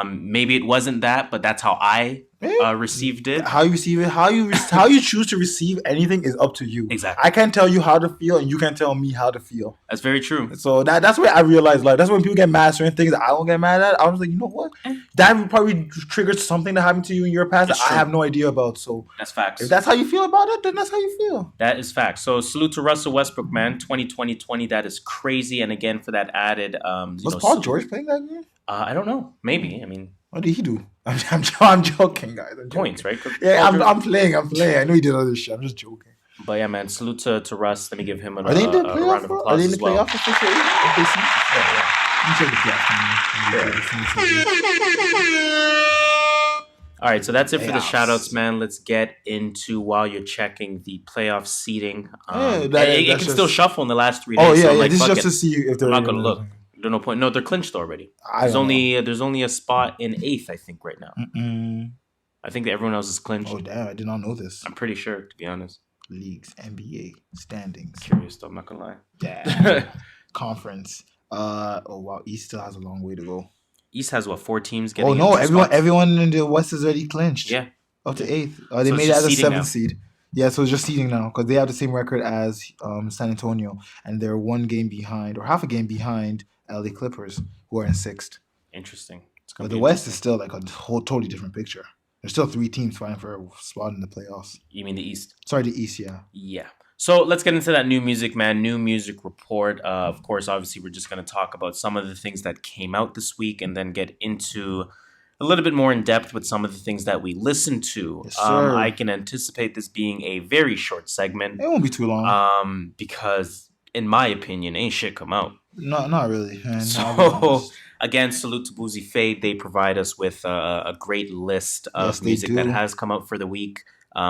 Maybe it wasn't that, but that's how I received it. How you receive it, how you choose to receive anything is up to you. Exactly. I can't tell you how to feel, and you can't tell me how to feel. That's very true. So that's where I realized, like, that's when people get mad at certain things that I don't get mad at. I was like, you know what? That probably triggered something that happened to you in your past that I have no idea about. So that's facts. If that's how you feel about it, then that's how you feel. That is facts. So salute to Russell Westbrook, man. 2020, that is crazy. And again, for that added, was Paul George playing that game? I don't know. Maybe. I mean, what did he do? I'm joking, guys. Points, right? Yeah, I'm playing. I know he did other shit. I'm just joking. But yeah, man, salute to Russ. Let me give him a round of applause as well. Are they in the playoff officially? All right, so that's it for the shoutouts, man. Let's get into while you're checking the playoff seating. It can still shuffle in the last 3 days. Oh yeah, so this is just to see if they're. I'm not gonna look. There's no point. No, they're clinched already. There's only a spot in 8th, I think, right now. I think that everyone else is clinched. Oh, damn. I did not know this. I'm pretty sure, to be honest. Leagues, NBA, standings. Curious, though. I'm not going to lie. Yeah. Conference. Wow. East still has a long way to go. East has, 4 teams getting in? Oh, no. Everyone in the West is already clinched. Yeah. Up to 8th. They made it as a 7th seed. Yeah, so it's just seeding now because they have the same record as San Antonio, and they're 1 game behind or half a game behind LA Clippers, who are in 6th. Interesting. But the West is still like a whole totally different picture. There's still 3 teams fighting for a spot in the playoffs. You mean the East? Sorry, the East, yeah. Yeah. So let's get into that new music, man. New music report. Of course, obviously, we're just going to talk about some of the things that came out this week and then get into a little bit more in depth with some of the things that we listened to. Yes, sir. I can anticipate this being a very short segment. It won't be too long. Because, in my opinion, ain't shit come out. No, not really. Man. So, again, salute to Boozy Fade. They provide us with a great list of music that has come out for the week,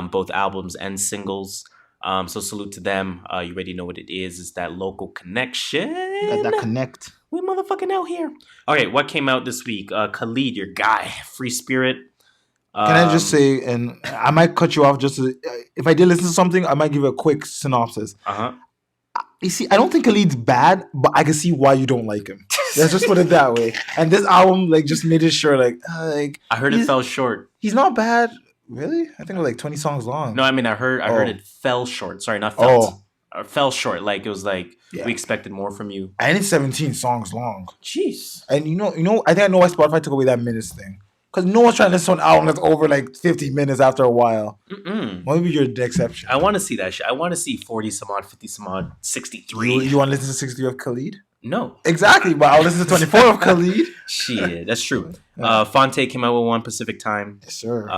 both albums and singles. So salute to them. You already know what it is. It's that local connection. Got that connect. We motherfucking out here. Okay, what came out this week? Khalid, your guy, Free Spirit. Can I just say, and I might cut you off just to, if I did listen to something, I might give a quick synopsis. You see, I don't think Khalid's bad, but I can see why you don't like him. Let's just put it that way. And this album, just made it sure, I heard it fell short. He's not bad. Really? I think it was 20 songs long. No, I mean, I heard it fell short. Sorry, not felt. Fell short. It was we expected more from you. And it's 17 songs long. Jeez. And you know, I think I know why Spotify took away that minutes thing. Because no one's trying to listen to an album that's over 50 minutes after a while. Maybe you're the exception. I want to see that shit. I want to see 40 some odd, 50 some odd, 63. You want to listen to 63 of Khalid? No. Exactly, but I'll listen to 24 of Khalid. Shit, that's true. Fonte came out with One Pacific Time. Yes, sir.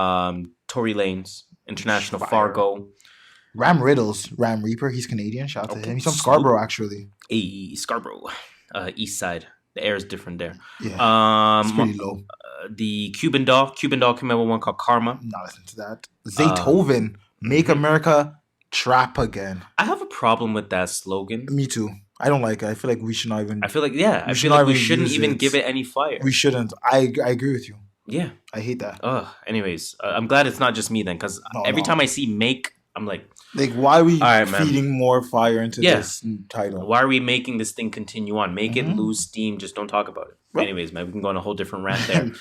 Tory Lanez, International Fargo. Ram Riddles, Ram Reaper, he's Canadian. Shout out to him. He's from Scarborough, actually. Hey, Scarborough. East side. The air is different there. Yeah, it's pretty low. The Cuban Doll came out with one called Karma. Not listening to that. Zaytoven, Make America Trap Again. I have a problem with that slogan. Me too. I don't like it. I feel like we should not even... I feel like we shouldn't even give it any fire. We shouldn't. I agree with you. Yeah. I hate that. Anyways, I'm glad it's not just me then, because every time I see Make, I'm like... why are we feeding more fire into this title? Why are we making this thing continue on? Make it lose steam. Just don't talk about it. Right. Anyways, man, we can go on a whole different rant there.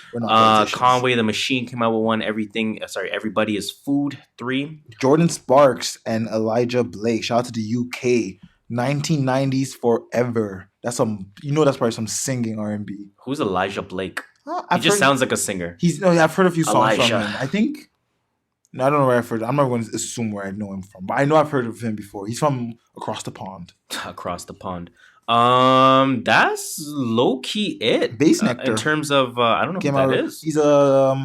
Conway The Machine came out with one. Everybody is Food 3. Jordan Sparks and Elijah Blake. Shout out to the UK. 1990s Forever. That's that's probably some singing R&B. Who's Elijah Blake? He just sounds like a singer. I've heard a few songs from him. I think... I don't know where I've heard. I'm not going to assume where I know him from, but I know I've heard of him before. He's from across the pond. Across the pond. That's low key it. Bass Nectar. In terms of I don't know who that is. He's a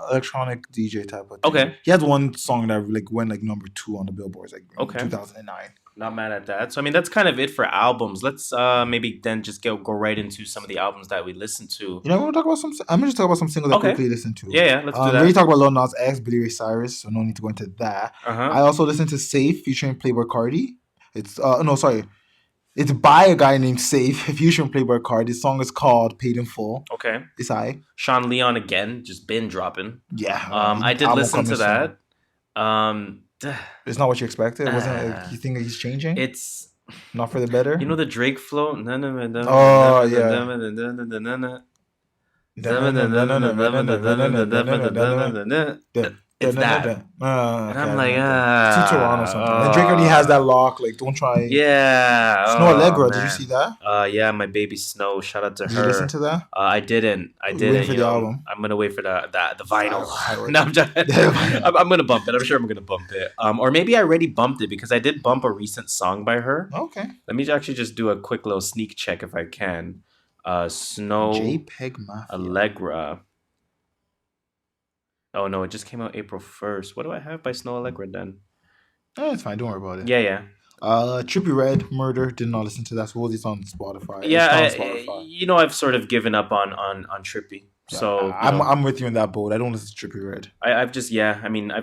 electronic DJ type of thing. Okay. He has one song that went number 2 on the billboards in 2009. Not mad at that. So I mean that's kind of it for albums. Let's maybe then just go right into some of the albums that we listened to. I'm gonna just talk about some singles I quickly listened to. Yeah, let's do that. We already talked about Lil Nas X, Billy Ray Cyrus, so no need to go into that. I also listened to Safe featuring Playboy Cardi. It's It's by a guy named Safe featuring Playboy Cardi. This song is called Paid in Full. Okay. It's I. Sean Leon again, just been dropping. Yeah. I did listen to that. It's not what you expected. It wasn't. You think he's changing? It's not for the better. You know the Drake flow. Oh yeah. It's that. And I'm like, Teacher on or something. And Drake already has that lock. Don't try. Yeah. Snow Allegra. Did you see that? Yeah, my baby Snow. Shout out to her. Did you listen to that? I didn't. Waiting for the album. I'm gonna wait for the vinyl. No, I'm gonna bump it. I'm sure I'm gonna bump it. Or maybe I already bumped it because I did bump a recent song by her. Okay. Let me actually just do a quick little sneak check if I can. Snow JPEG Mafia. Allegra. Oh no, it just came out April 1st. What do I have by Snow Allegra then? Oh, it's fine. Don't worry about it. Yeah. Trippie Redd, Murder. Did not listen to that. So it's on Spotify. Yeah, Spotify. I've sort of given up on Trippie. Yeah, so I'm with you in that boat. I don't listen to Trippie Redd. I've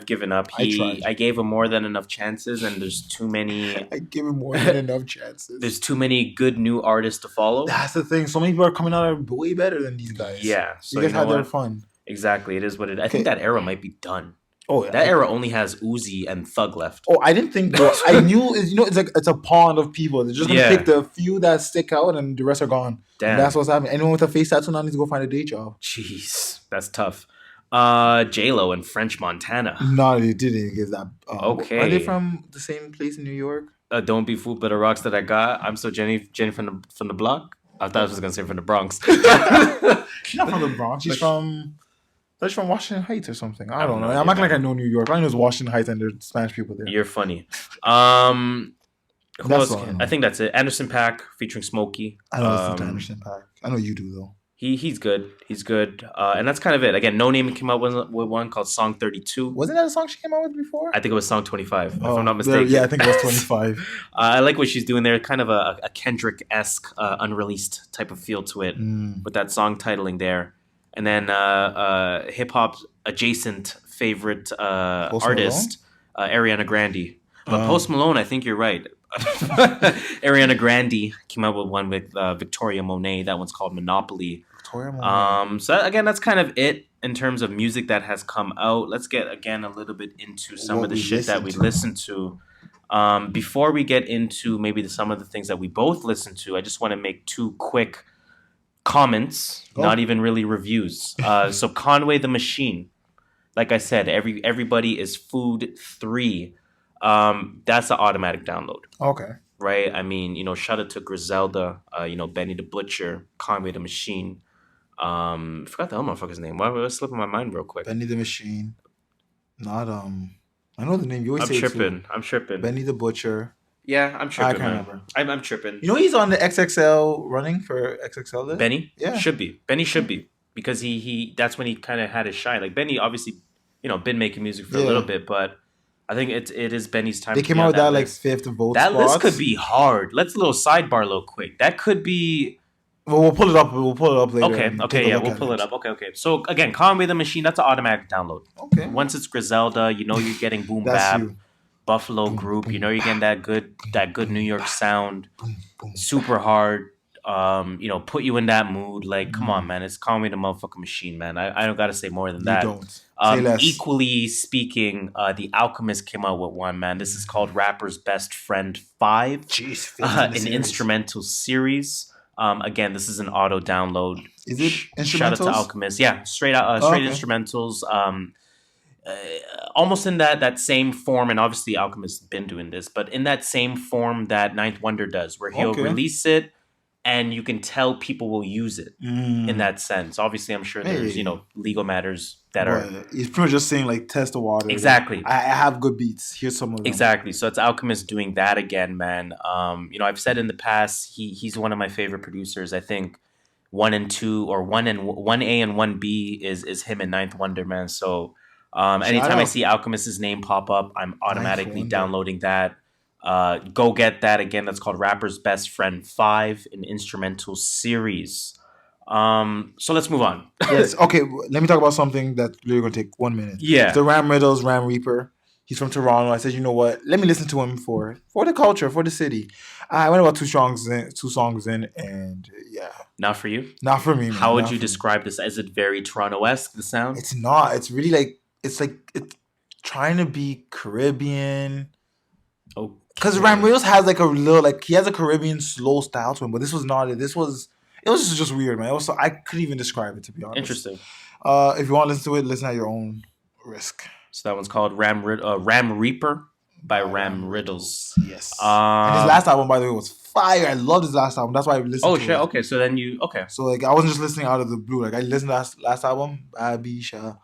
given up. I gave him more than enough chances, and there's too many. I give him more than enough chances. There's too many good new artists to follow. That's the thing. So many people are coming out way better than these guys. Yeah, so you guys had their fun. Exactly. It is what it. I think that era might be done. Oh, yeah. That era only has Uzi and Thug left. Oh, I didn't think. I knew. It's a pond of people. They're just gonna pick the few that stick out, and the rest are gone. Damn. And that's what's happening. Anyone with a face tattoo now needs to go find a day job. Jeez, that's tough. J-Lo and French Montana. No, they didn't give that. Okay. Are they from the same place in New York? Don't be fooled by the rocks that I got. I'm so Jenny from the block. I thought I was gonna say from the Bronx. She's not from the Bronx. She's from Washington Heights or something. I don't know. I'm acting like I know New York. I know it's Washington Heights and there's Spanish people there. You're funny. Who else? I think that's it. Anderson .Paak featuring Smokey. I don't listen to Anderson .Paak. I know you do though. He's good. He's good. And that's kind of it. Again, No Name came out with one called Song 32. Wasn't that a song she came out with before? I think it was Song 25, if I'm not mistaken. Yeah, I think it was 25. I like what she's doing there. Kind of a Kendrick-esque, unreleased type of feel to it with that song titling there. And then hip-hop adjacent favorite artist, Ariana Grande. But Post Malone, I think you're right. Ariana Grande came out with one with Victoria Monet. That one's called Monopoly. Victoria Monet. So again, that's kind of it in terms of music that has come out. Let's get again a little bit into some of the shit that we listened to. Before we get into maybe some of the things that we both listened to, I just want to make two quick comments, not even really reviews. So Conway the Machine, like I said, everybody is Food 3. That's an automatic download. Okay. Right? I mean, shout out to Griselda, Benny the Butcher, Conway the Machine. I forgot the hell motherfucker's name. Why was it slipping my mind real quick? Benny the Machine. Not I know the name. You always say I'm tripping. Benny the Butcher. Yeah, I'm tripping. I can't remember. I'm tripping. He's on the XXL running for XXL list? Benny? Yeah. Should be. Benny should be. Because he that's when he kind of had his shine. Like Benny obviously, been making music for a little bit, but I think it is Benny's time. They came out with that like fifth vote. That list could be hard. Let's little sidebar real quick. That could be. Well, we'll pull it up. We'll pull it up later. Okay, yeah, we'll pull it up. Okay. So again, Conway the Machine. That's an automatic download. Okay. Once it's Griselda, you're getting boom bap, Buffalo Group. You're getting that good New York sound. Super hard. Put you in that mood. Like, come on, man. It's Conway the motherfucking Machine, man. I don't gotta say more than that. You don't. Say less. Equally speaking, the Alchemist came out with one, man. This is called Rapper's Best Friend 5. Jeez, an instrumental series. Again, this is an auto download. Is it instrumentals? Shout out to Alchemist. Yeah, straight instrumentals. Almost in that same form, and obviously Alchemist's been doing this, but in that same form that Ninth Wonder does, where he'll release it, and you can tell people will use it in that sense. Obviously, I'm sure there's legal matters that are. He's pretty much just saying like test the water. Exactly. I have good beats. Here's some of them. Exactly. So it's Alchemist doing that again, man. I've said in the past he's one of my favorite producers. I think 1 and 2 or 1A and 1B is him and Ninth Wonder, man. So anytime I see Alchemist's name pop up, I'm automatically downloading that. Go get that again. That's called Rapper's Best Friend 5, an instrumental series. So let's move on. Yes. Okay. Let me talk about something that's really gonna take 1 minute. Yeah. The Ram Riddles, Ram Reaper. He's from Toronto. I said, you know what? Let me listen to him for the culture, for the city. I went about two songs in, and yeah. Not for you? Not for me, man. How would you describe this? Is it very Toronto-esque, the sound? It's not. It's really like it's trying to be Caribbean. Oh. Because Ram Riddles has like a little he has a Caribbean slow style to him, but this was not it. It was just weird, man. I couldn't even describe it, to be honest. Interesting. If you want to listen to it, listen at your own risk. So that one's called Ram Reaper by Ram Riddles. Yes. And his last album, by the way, was fire. I loved his last album. That's why I listened to it. Oh, shit. Okay. So then So I wasn't just listening out of the blue. I listened to last album, Habisha.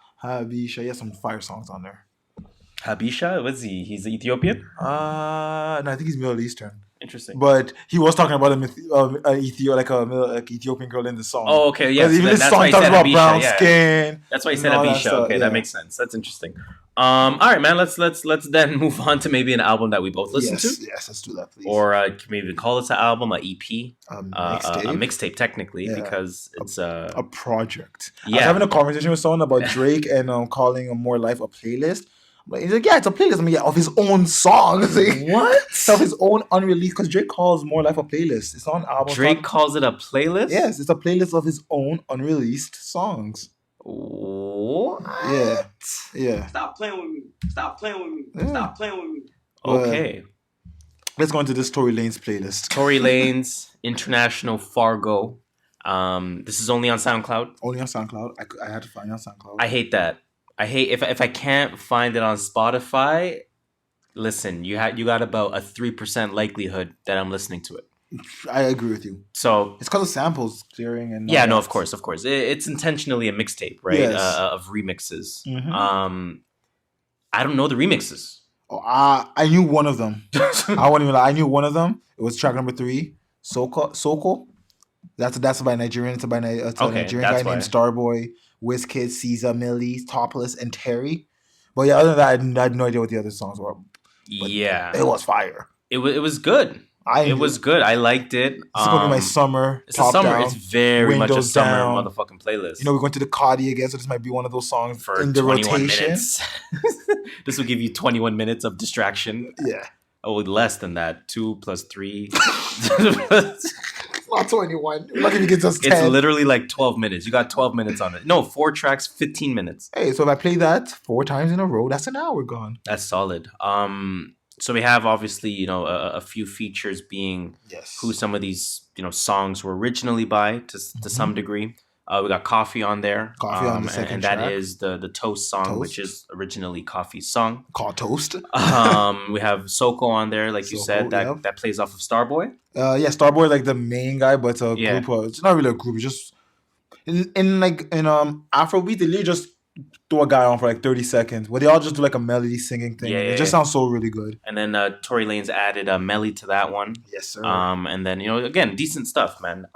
He has some fire songs on there. Habisha? What's he? He's Ethiopian? No, I think he's Middle Eastern. Interesting. But he was talking about Ethiopian girl in the song. Oh, okay, yeah. Even this song talks about brown skin. That's why he said Habisha. Okay, that makes sense. That's interesting. All right, man. Let's then move on to maybe an album that we both listen to. Yes, let's do that, please. Or can we even call this an album, an EP, a mixtape technically, because it's a project. Yeah. I was having a conversation with someone about Drake and calling More Life a playlist. He's like, yeah, it's a playlist. I mean, of his own songs. Like, what? Of his own unreleased. Because Drake calls More Life a playlist. It's not an album. Drake calls it a playlist? Yes, it's a playlist of his own unreleased songs. What? Yeah. Stop playing with me. Stop playing with me. Yeah. Stop playing with me. Okay. Let's go into this Tory Lanez playlist. Tory Lanez, International Fargo. This is only on SoundCloud. Only on SoundCloud. I had to find it on SoundCloud. I hate that. I hate if I can't find it on Spotify. Listen, you got about a 3% likelihood that I'm listening to it. I agree with you. So it's because of samples clearing and of course. It's intentionally a mixtape, right? Yes. Of remixes. Mm-hmm. I don't know the remixes. Oh, I knew one of them. I won't even lie. I knew one of them. It was track number 3, Soko. That's by Nigerian. It's by a Nigerian guy named Starboy, Wizkid, Caesar, Millie, Topless, and Terry. But yeah, other than that, I had no idea what the other songs were. But it was fire. It was good. It was good. I liked it. It's gonna be my summer. It's a summer. Down, it's very much a summer motherfucking playlist. You know, we're going to the Cardi again, so this might be one of those songs for in the 21 rotation. Minutes. This will give you 21 minutes of distraction. Yeah. Oh, less than that. 2 plus 3. It's not 21. Lucky if he gets us 10. It's literally like 12 minutes. You got 12 minutes on it. No, 4 tracks, 15 minutes. Hey, so if I play that 4 times in a row, that's an hour gone. That's solid. So we have obviously, you know, a few features being who some of these, you know, songs were originally by to some degree. We got Coffee on there. Coffee on the second track. And that is the Toast song, which is originally Coffee's song. Called Toast. We have Soko on there, like you said, that plays off of Starboy. Starboy like the main guy, but it's a group. It's not really a group. It's just in Afrobeat, they literally just throw a guy on for like 30 seconds, where they all just do like a melody singing thing. It just sounds so really good. And then Tory Lanez added a Melly to that one. Yes, sir. And then, you know, again, decent stuff, man.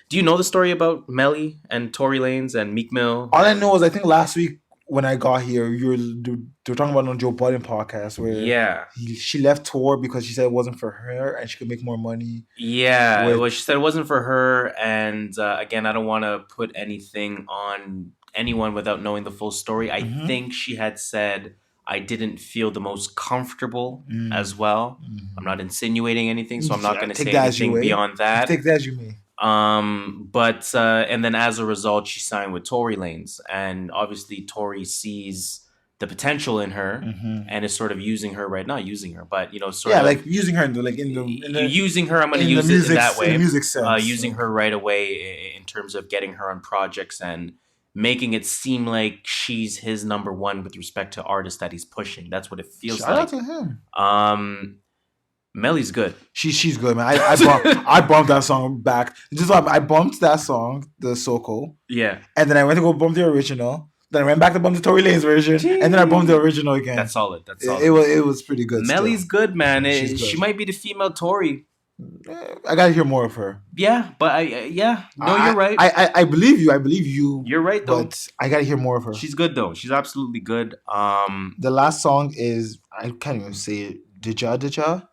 Do you know the story about Melly and Tory Lanez and Meek Mill? All I know is I think last week when I got here, they were talking about it on Joe Budden podcast where she left tour because she said it wasn't for her and she could make more money. Yeah, well, she said it wasn't for her. And again, I don't want to put anything on anyone without knowing the full story. I think she had said I didn't feel the most comfortable as well. I'm not insinuating anything, so I'm not going to say anything beyond that. Take that as you may. But and then as a result, she signed with Tory Lanez, and obviously Tory sees the potential in her and is sort of using her not using her, but you know, sort of like using her in the using her. I'm going to use it in that way. In the music sense, using her right away in terms of getting her on projects and making it seem like she's his number one with respect to artists that he's pushing. That's what it feels like. Shout out to him. Melly's good. She's good, man. I bumped that song back. I bumped that song, the Soko. Yeah. And then I went to go bump the original. Then I went back to bump the Tory Lanez version. And then I bumped the original again. That's solid. It was pretty good. Melly's good, man. She might be the female Tory. I gotta hear more of her. Yeah, but you're right. I believe you. I believe you. You're right, though. But I gotta hear more of her. She's good, though. She's absolutely good. The last song is, I can't even say it. Dija.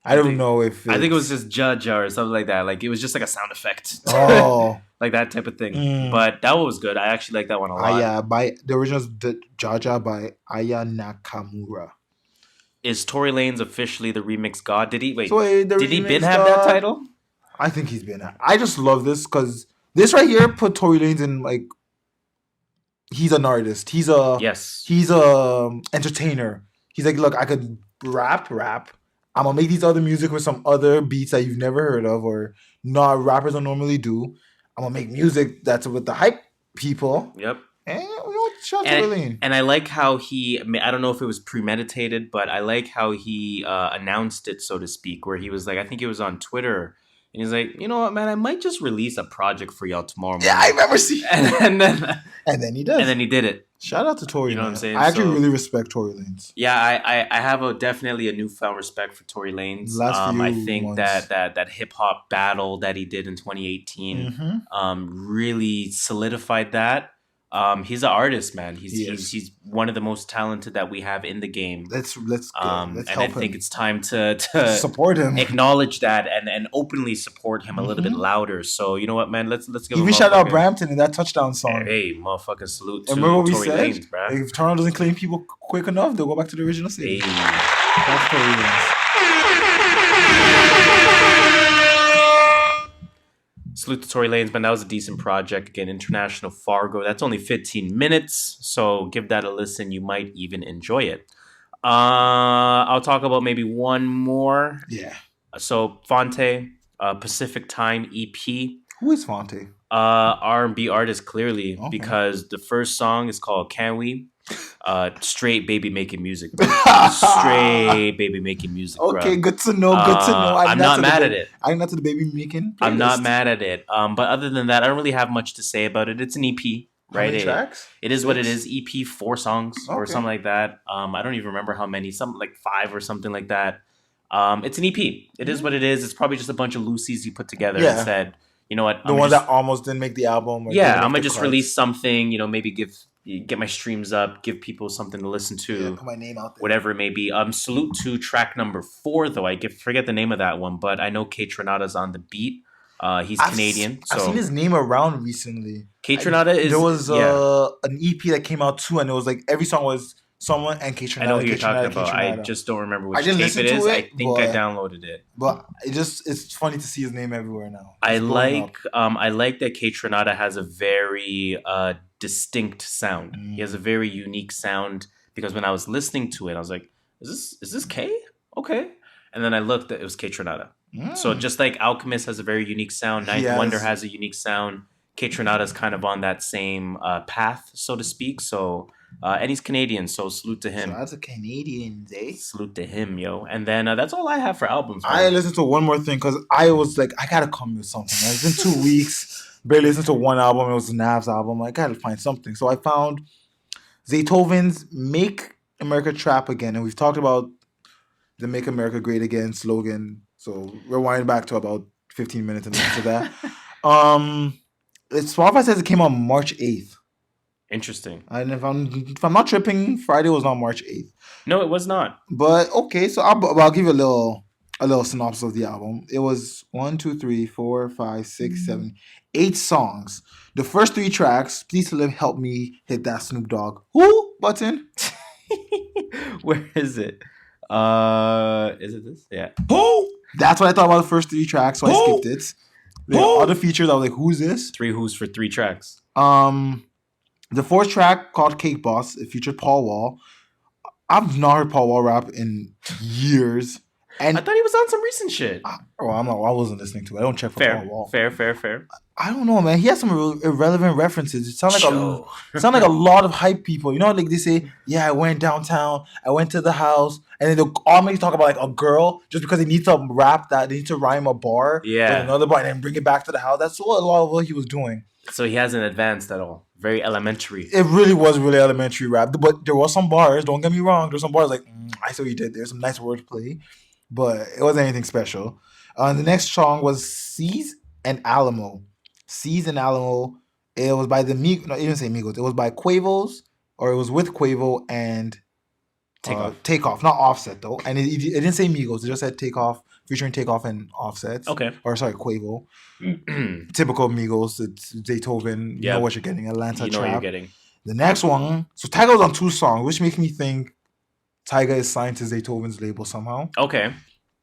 I don't know if I think it was just Jaja or something like that. Like it was just like a sound effect. Oh. Like that type of thing. But that one was good. I actually like that one a lot. By the original is Jaja by Aya Nakamura. Is Tory Lanez officially the remix god? Did he been have that title? I think he's been. I just love this because this right here put Tory Lanez in like he's an artist. He's a entertainer. He's like, look, I could rap. I'm gonna make these other music with some other beats that you've never heard of or not rappers don't normally do. I'm gonna make music that's with the hype people. Yep. And shout out to Lane. And I like how I don't know if it was premeditated, but I like how he announced it, so to speak, where he was like, I think it was on Twitter. And he's like, you know what, man, I might just release a project for y'all tomorrow morning. Yeah, I remember seeing and then he does. And then he did it. Shout out to Tory. You know what I'm saying? I actually really respect Tory Lanez. Yeah, I have definitely a newfound respect for Tory Lanez. I think that hip hop battle that he did in 2018 really solidified that. He's an artist, man. He's one of the most talented that we have in the game. Let's help him. I think it's time to support him, acknowledge that, and openly support him a little bit louder. So you know what, man? Let's give him. Even shout out Brampton in that touchdown song. Hey, motherfucking salute to remember what Tory we said? Lanez, bro. If Toronto doesn't claim people quick enough, they'll go back to the original city. Hey. That's Tory Lanez. Salute to Tory Lanez, man. That was a decent project. Again, International Fargo. That's only 15 minutes, so give that a listen. You might even enjoy it. I'll talk about maybe one more. Yeah. So Fonte, Pacific Time EP. Who is Fonte? R&B artist, clearly, because the first song is called Can We? Straight baby making music, bro. Straight baby making music, bro. Okay, good to know. Good to know. I'm not mad at it. I'm not to the baby making playlist. I'm not mad at it. But other than that, I don't really have much to say about it. It's an EP, right? How many tracks? It is 6? What it is. EP, 4 songs or something like that. I don't even remember how many. Something like 5 or something like that. It's an EP. It is what it is. It's probably just a bunch of loosies you put together and said, you know what? The ones that almost didn't make the album. I'm gonna just release something. You know, maybe get my streams up, give people something to listen to. Yeah, put my name out there. Whatever it may be. Salute to track number 4, though. I forget the name of that one, but I know K Tronada's on the beat. He's Canadian. I've seen his name around recently. K Tronada is. There was an EP that came out too, and it was like every song was someone and K Tronada. I know who you're talking about. I just don't remember which tape it is. I think I downloaded it. But it's funny to see his name everywhere now. I like that K Tronada has a very distinct sound. He has a very unique sound, because when I was listening to it, I was like, is this K? Okay. And then I looked, it was K Tronada. So just like Alchemist has a very unique sound, Ninth Wonder has a unique sound, K Tronada's kind of on that same path, so to speak. So and he's Canadian, so salute to him. So that's a Canadian, eh? Salute to him, yo. And then that's all I have for albums. Man. I listened to one more thing because I was like, I gotta come with something. It's been 2 weeks. Barely listened to one album. It was Nav's album. I gotta find something. So I found Zaytoven's "Make America Trap Again," and we've talked about the "Make America Great Again" slogan. So rewind back to about 15 minutes and listen to that. Spotify says it came out March 8th. Interesting. And if I'm not tripping, Friday was not March 8th. No, it was not. But okay, so I'll give you a little synopsis of the album. It was 1, 2, 3, 4, 5, 6, 7, 8 songs. The first 3 tracks, Please Help Me Hit That Snoop Dogg. Who button? Where is it? Is it this? Yeah. Who? That's what I thought about the first 3 tracks, so I skipped it. The other features, I was like, who's this? 3 who's for 3 tracks. The 4th track, called Cake Boss, it featured Paul Wall. I've not heard Paul Wall rap in years. And I thought he was on some recent shit. I wasn't listening to it. I don't check for Paul Wall. Fair. I don't know, man. He has some irrelevant references. It sounds like a lot of hype people. You know, like they say, yeah, I went downtown, I went to the house, and then they'll all make talk about like a girl just because they need to rap that, they need to rhyme a bar with another bar and then bring it back to the house. That's what a lot of what he was doing. So he hasn't advanced at all. Very elementary. It really was really elementary rap. But there was some bars, don't get me wrong. There's some bars like, I see what you did. There's some nice wordplay. But it wasn't anything special. The next song was Seas and Alamo. Seas and Alamo. It was by the Migos. No, it didn't say Migos. It was by Quavo's, or it was with Quavo and Takeoff. Not Offset, though. And it didn't say Migos. It just said Takeoff, featuring Takeoff and Offset. Okay. Or sorry, Quavo. Typical Migos. It's Zaytoven. You know what you're getting. Atlanta you know Trap. what you're getting. The next one. So Tyga was on 2 songs, which makes me think Tyga is signed to Zaytoven's label somehow. Okay.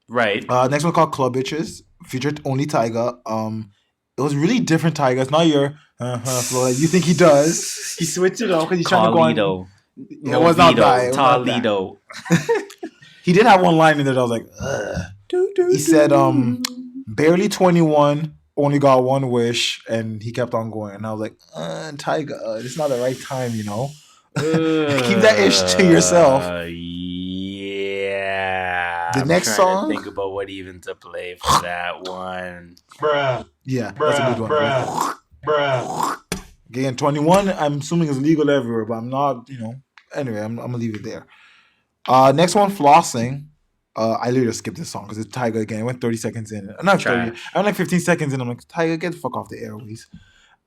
Right. Next one called Club Bitches. Featured only Tyga. It was really different Tyga. It's not your flow like you think he does. He switched it up because he's trying to go on. It was not that. Toledo. He did have one line in there that I was like, ugh. He said, barely 21, only got one wish, and he kept on going. And I was like, Tyga, it's not the right time, you know? Keep that ish to yourself. Yeah. The next song. Think about what even to play for that one. Bruh. Yeah, that's a good one. Bruh. Again, 21, I'm assuming is legal everywhere, but I'm not, you know. Anyway, I'm gonna leave it there. Next one, Flossing. I literally skipped this song because it's Tyga again. I went 30 seconds in. Not 30. I went like 15 seconds in. I'm like, Tyga, get the fuck off the airways.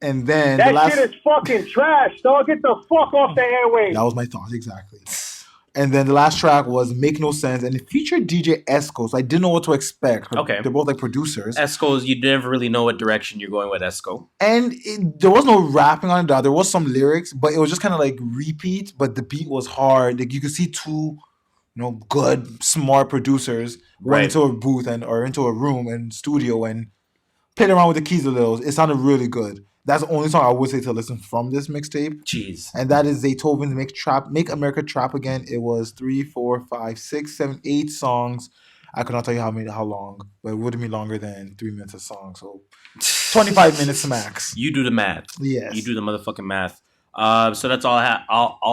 And then that shit is fucking trash, dog. Get the fuck off the airways. That was my thought, exactly. And then the last track was Make No Sense, and it featured DJ Esco, so I didn't know what to expect. Okay. They're both like producers. Esco's, you never really know what direction you're going with Esco. And there was no rapping on it. There was some lyrics, but it was just kind of like repeat, but the beat was hard. Like you could see 2, good, smart producers went into a booth or into a room and studio and played around with the keys a little. It sounded really good. That's the only song I would say to listen from this mixtape. Jeez. And that is Zaytoven's Make America Trap Again. It was 3, 4, 5, 6, 7, 8 songs. I could not tell you how long, but it wouldn't be longer than 3 minutes a song. So 25 minutes max. You do the math. Yes. You do the motherfucking math. So that's all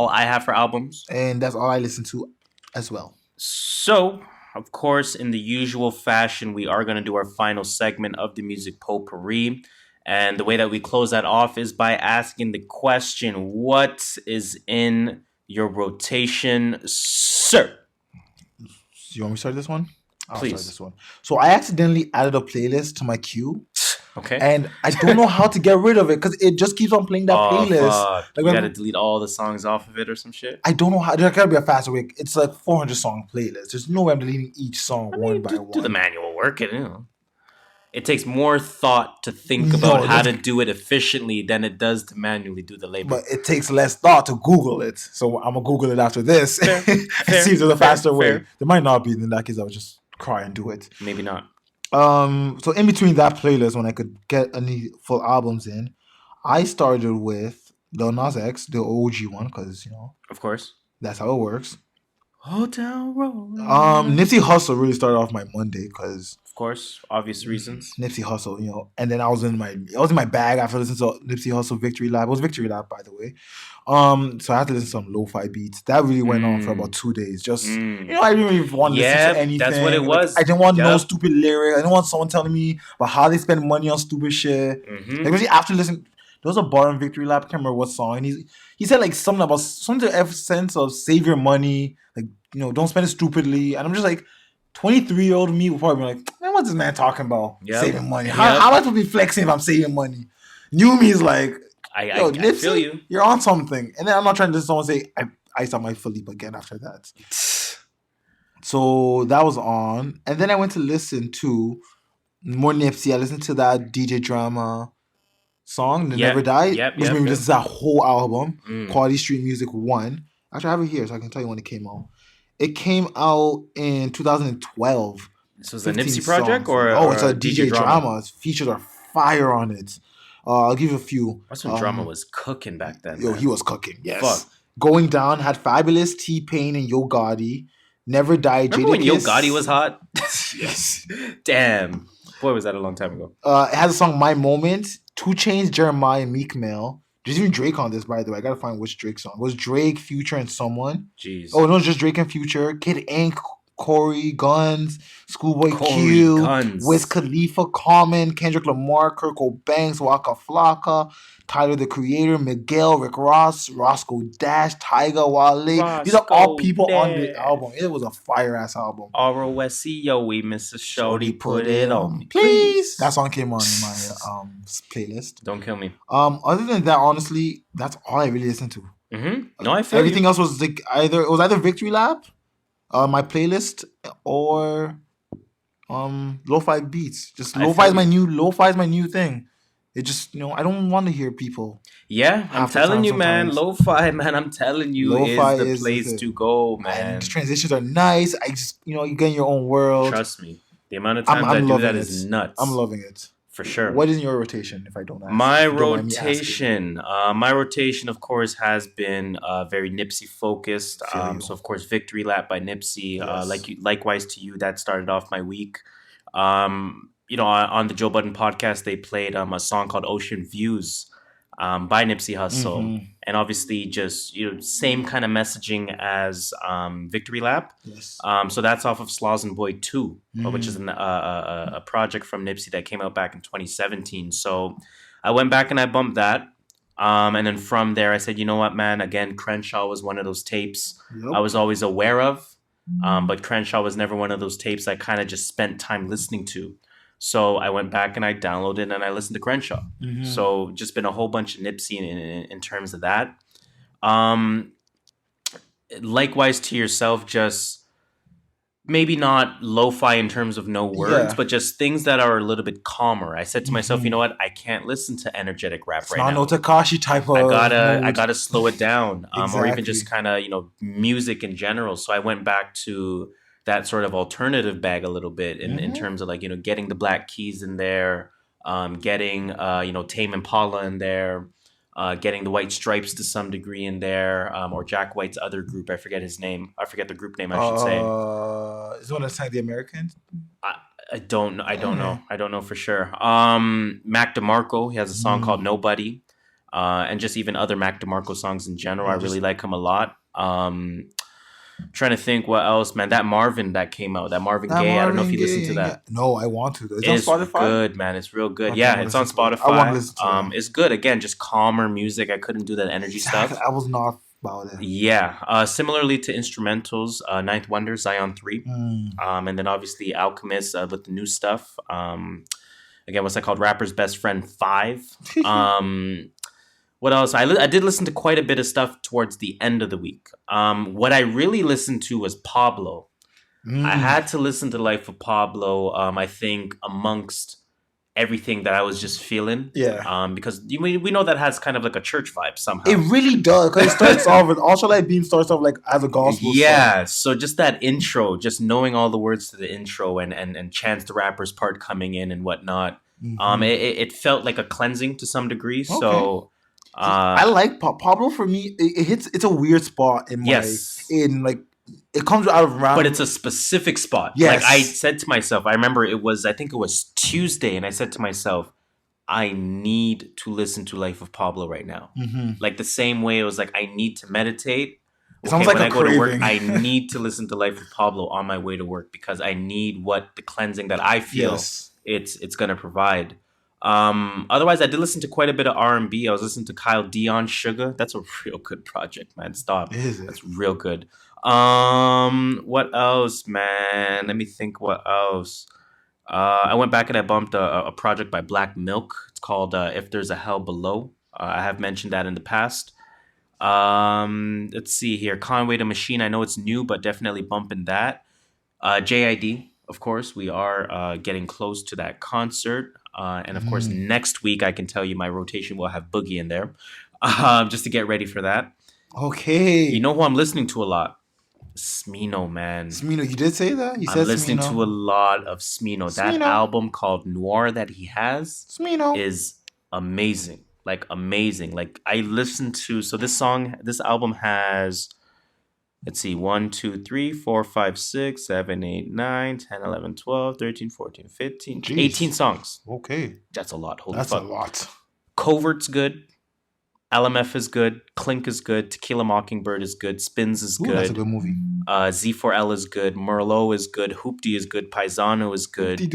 I have for albums. And that's all I listen to as well. So, of course, in the usual fashion, we are going to do our final segment of the music potpourri. And the way that we close that off is by asking the question, what is in your rotation, sir? You want me to start this one? I'll Please. start this one. So I accidentally added a playlist to my queue. Okay. And I don't know how to get rid of it because it just keeps on playing that playlist. Fuck. You gotta delete all the songs off of it or some shit? I don't know how. There gotta be a faster way. It's like 400 song playlist. There's no way I'm deleting each song one by one. Do the manual work. It takes more thought to think about how to do it efficiently than it does to manually do the labor. But it takes less thought to Google it. So I'm going to Google it after this. Fair, it seems there's a faster way. There might not be. In that case, I would just cry and do it. Maybe not. So in between that playlist, when I could get any full albums in, I started with Lil Nas X, the OG one, because, of course, that's how it works. Hotel Road. Nipsey Hussle really started off my Monday because, of course, obvious reasons. Nipsey Hussle, and then I was in my bag after listening to Nipsey Hussle Victory Lap. It was Victory Lap, by the way. So I had to listen to some lo-fi beats. That really went on for about 2 days. Just I didn't really want to listen to anything. That's what it was. I didn't want no stupid lyrics. I didn't want someone telling me about how they spend money on stupid shit. Especially after listening. There was a bar in Victory Lap. I can't remember what song. And he said like something to the sense of save your money. Like, don't spend it stupidly. And I'm just like, 23-year-old me would probably be like, man, what's this man talking about? Saving money. How am I supposed to be flexing if I'm saving money? New me is like, I Nipsey, feel you. You're on something. And then I'm not trying to listen to someone say, I saw my Philippe again after that. So that was on. And then I went to listen to more Nipsey. I listened to that DJ Drama song, The Never Die, which made me listen to that whole album, Quality Street Music 1. Actually, I have it here, so I can tell you when it came out. It came out in 2012. This was a Nipsey project, it's a DJ Drama. Its features are fire on it. I'll give you a few. That's when Drama was cooking back then. Yo, he was cooking. Yes. Fuck. Going Down had Fabulous, T-Pain, and Yo Gotti. Never Die, Remember when Yo Gotti was hot? Yes. Damn. Boy, was that a long time ago. It has a song, My Moment, 2 Chainz, Jeremiah, and Meek Mill. There's even Drake on this, by the way. I gotta find which Drake song. It was Drake, Future, and someone. Jeez. Oh, no, it's just Drake and Future. Kid Ink, Corey, Guns, Schoolboy Q, Guns. Wiz Khalifa, Common, Kendrick Lamar, Kirko Banks, Waka Flocka, Tyler the Creator, Miguel, Rick Ross, Roscoe Dash, Tyga, Wale. These are all people on the album. It was a fire-ass album. R-O-S-C-O-E, Mr. Shorty, put it on me, please. That song came on in my playlist. Don't kill me. Other than that, honestly, that's all I really listened to. No, I feel everything else was like either Victory Lap, my playlist, or lo-fi beats. Just lo-fi is my new thing. It just, I don't want to hear people. Yeah, I'm telling you, man. Lo-fi, man, I'm telling you, lo-fi is the place to go, man. And the transitions are nice. I just, you get in your own world. Trust me. The amount of times I do that is nuts. I'm loving it. For sure. What is your rotation, if I don't ask? My rotation, of course, has been very Nipsey focused. So, of course, Victory Lap by Nipsey. Yes. Likewise to you, that started off my week. On the Joe Budden podcast, they played a song called Ocean Views by Nipsey Hussle. And obviously just, same kind of messaging as Victory Lap. Yes. So that's off of Slaws and Boy 2, which is a project from Nipsey that came out back in 2017. So I went back and I bumped that. And then from there, I said, you know what, man? Again, Crenshaw was one of those tapes I was always aware of. But Crenshaw was never one of those tapes I kind of just spent time listening to. So I went back and I downloaded and I listened to Crenshaw. So just been a whole bunch of Nipsey in terms of that. Likewise to yourself, just maybe not lo-fi in terms of no words, but just things that are a little bit calmer. I said to myself, you know what? I can't listen to energetic rap right now. Not no Tekashi type of I gotta slow it down. Or even just kind of, music in general. So I went back to that sort of alternative bag a little bit in terms of getting the Black Keys in there, getting Tame Impala in there, getting the White Stripes to some degree in there, or Jack White's other group. I forget his name. I forget the group name. I should say. Is it one that's like the Americans? I don't know. I don't know for sure. Mac DeMarco, he has a song called Nobody, and just even other Mac DeMarco songs in general. I really like him a lot. Trying to think what else, man. That Marvin that came out, that Marvin Gaye. I don't know if you listened to that. No, I want to. It's on Spotify? Good, man. It's real good. Yeah, it's on Spotify. I want to listen to it. It's good. Again, just calmer music. I couldn't do that energy stuff. I was not about it. Yeah. Similarly to instrumentals, Ninth Wonder, Zion 3. And then obviously Alchemist with the new stuff. Again, what's that called? Rapper's Best Friend 5. What else? I did listen to quite a bit of stuff towards the end of the week. What I really listened to was Pablo. I had to listen to Life of Pablo, I think, amongst everything that I was just feeling. Yeah. Because we know that has kind of like a church vibe somehow. It really does. Because it starts off with, also like Beam starts off like as a gospel song. So just that intro, just knowing all the words to the intro and Chance the Rapper's part coming in and whatnot. It felt like a cleansing to some degree. Okay. So... I like Pablo. For me, it's a weird spot in my it comes out of random, but it's a specific spot. Like I said to myself, I remember I think it was Tuesday, and I said to myself, I need to listen to Life of Pablo right now. Like the same way it was like I need to meditate. It sounds like when I go to work, I need to listen to Life of Pablo on my way to work because I need what the cleansing that I feel it's gonna provide. Otherwise, I did listen to quite a bit of R&B. I was listening to Kyle Dion, Sugar. That's a real good project, man. Stop. Is it? That's real good. What else, man? Let me think what else. I went back and I bumped a project by Black Milk. It's called If There's a Hell Below. I have mentioned that in the past. Let's see here. Conway The Machine. I know it's new, but definitely bumping that. JID, of course. We are getting close to that concert. And of course, next week, I can tell you my rotation will have Boogie in there just to get ready for that. Okay. You know who I'm listening to a lot? Smino, man. Smino, you did say that? I'm listening to a lot of Smino. That album called Noir that he has is amazing. Like, amazing. Like, I listened to... So this album has... Let's see, 1, 2, 3, 4, 5, 6, 7, 8, 9, 10, 11, 12, 13, 14, 15, 18 songs. Okay. That's a lot. Holy fuck. That's a lot. Covert's good. LMF is good. Clink is good. Tequila Mockingbird is good. Spins is good. That's a good movie. Z4L is good. Merlot is good. Hoopty is good. Paisano is good.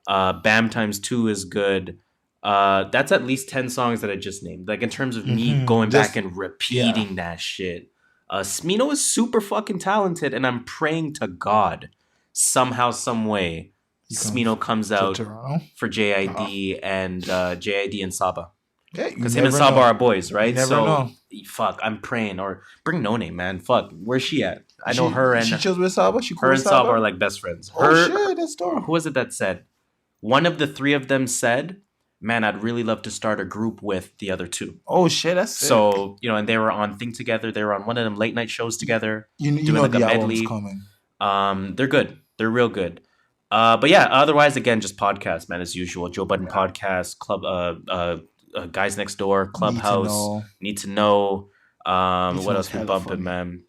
Bam Times 2 is good. That's at least 10 songs that I just named. Like, in terms of me going back and repeating that shit. Smino is super fucking talented, and I'm praying to God somehow, some way, Smino comes out for JID and JID and Saba. Because him and Saba are boys, right? You never know. Fuck, I'm praying. Or bring No Name, man. Fuck, where's she at? I know her and... She chills with Saba? She her and Saba are like best friends. Shit, that's dope. Who was it that said? One of the three of them said... Man, I'd really love to start a group with the other two. Oh, shit, that's sick. So, and they were on Thing together. They were on one of them late night shows together. You know like the album's coming. They're good. They're real good. But yeah, otherwise, again, just podcasts, man, as usual. Joe Budden podcast, Club, Guys Next Door, Clubhouse, Need to Know. What else we bumping, man?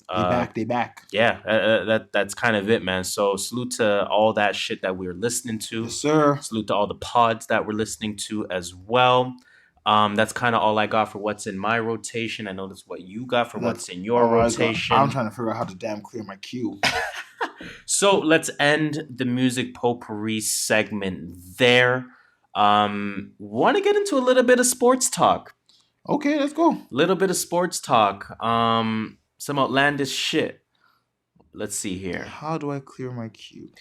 They back. Yeah, that's kind of it, man. So salute to all that shit that we're listening to. Yes, sir. Salute to all the pods that we're listening to as well. That's kind of all I got for what's in my rotation. I know that's what you got for what's in your rotation. I'm trying to figure out how to damn clear my queue. So let's end the music potpourri segment there. Want to get into a little bit of sports talk. Okay, let's go. Little bit of sports talk. Some outlandish shit. Let's see here. How do I clear my queue?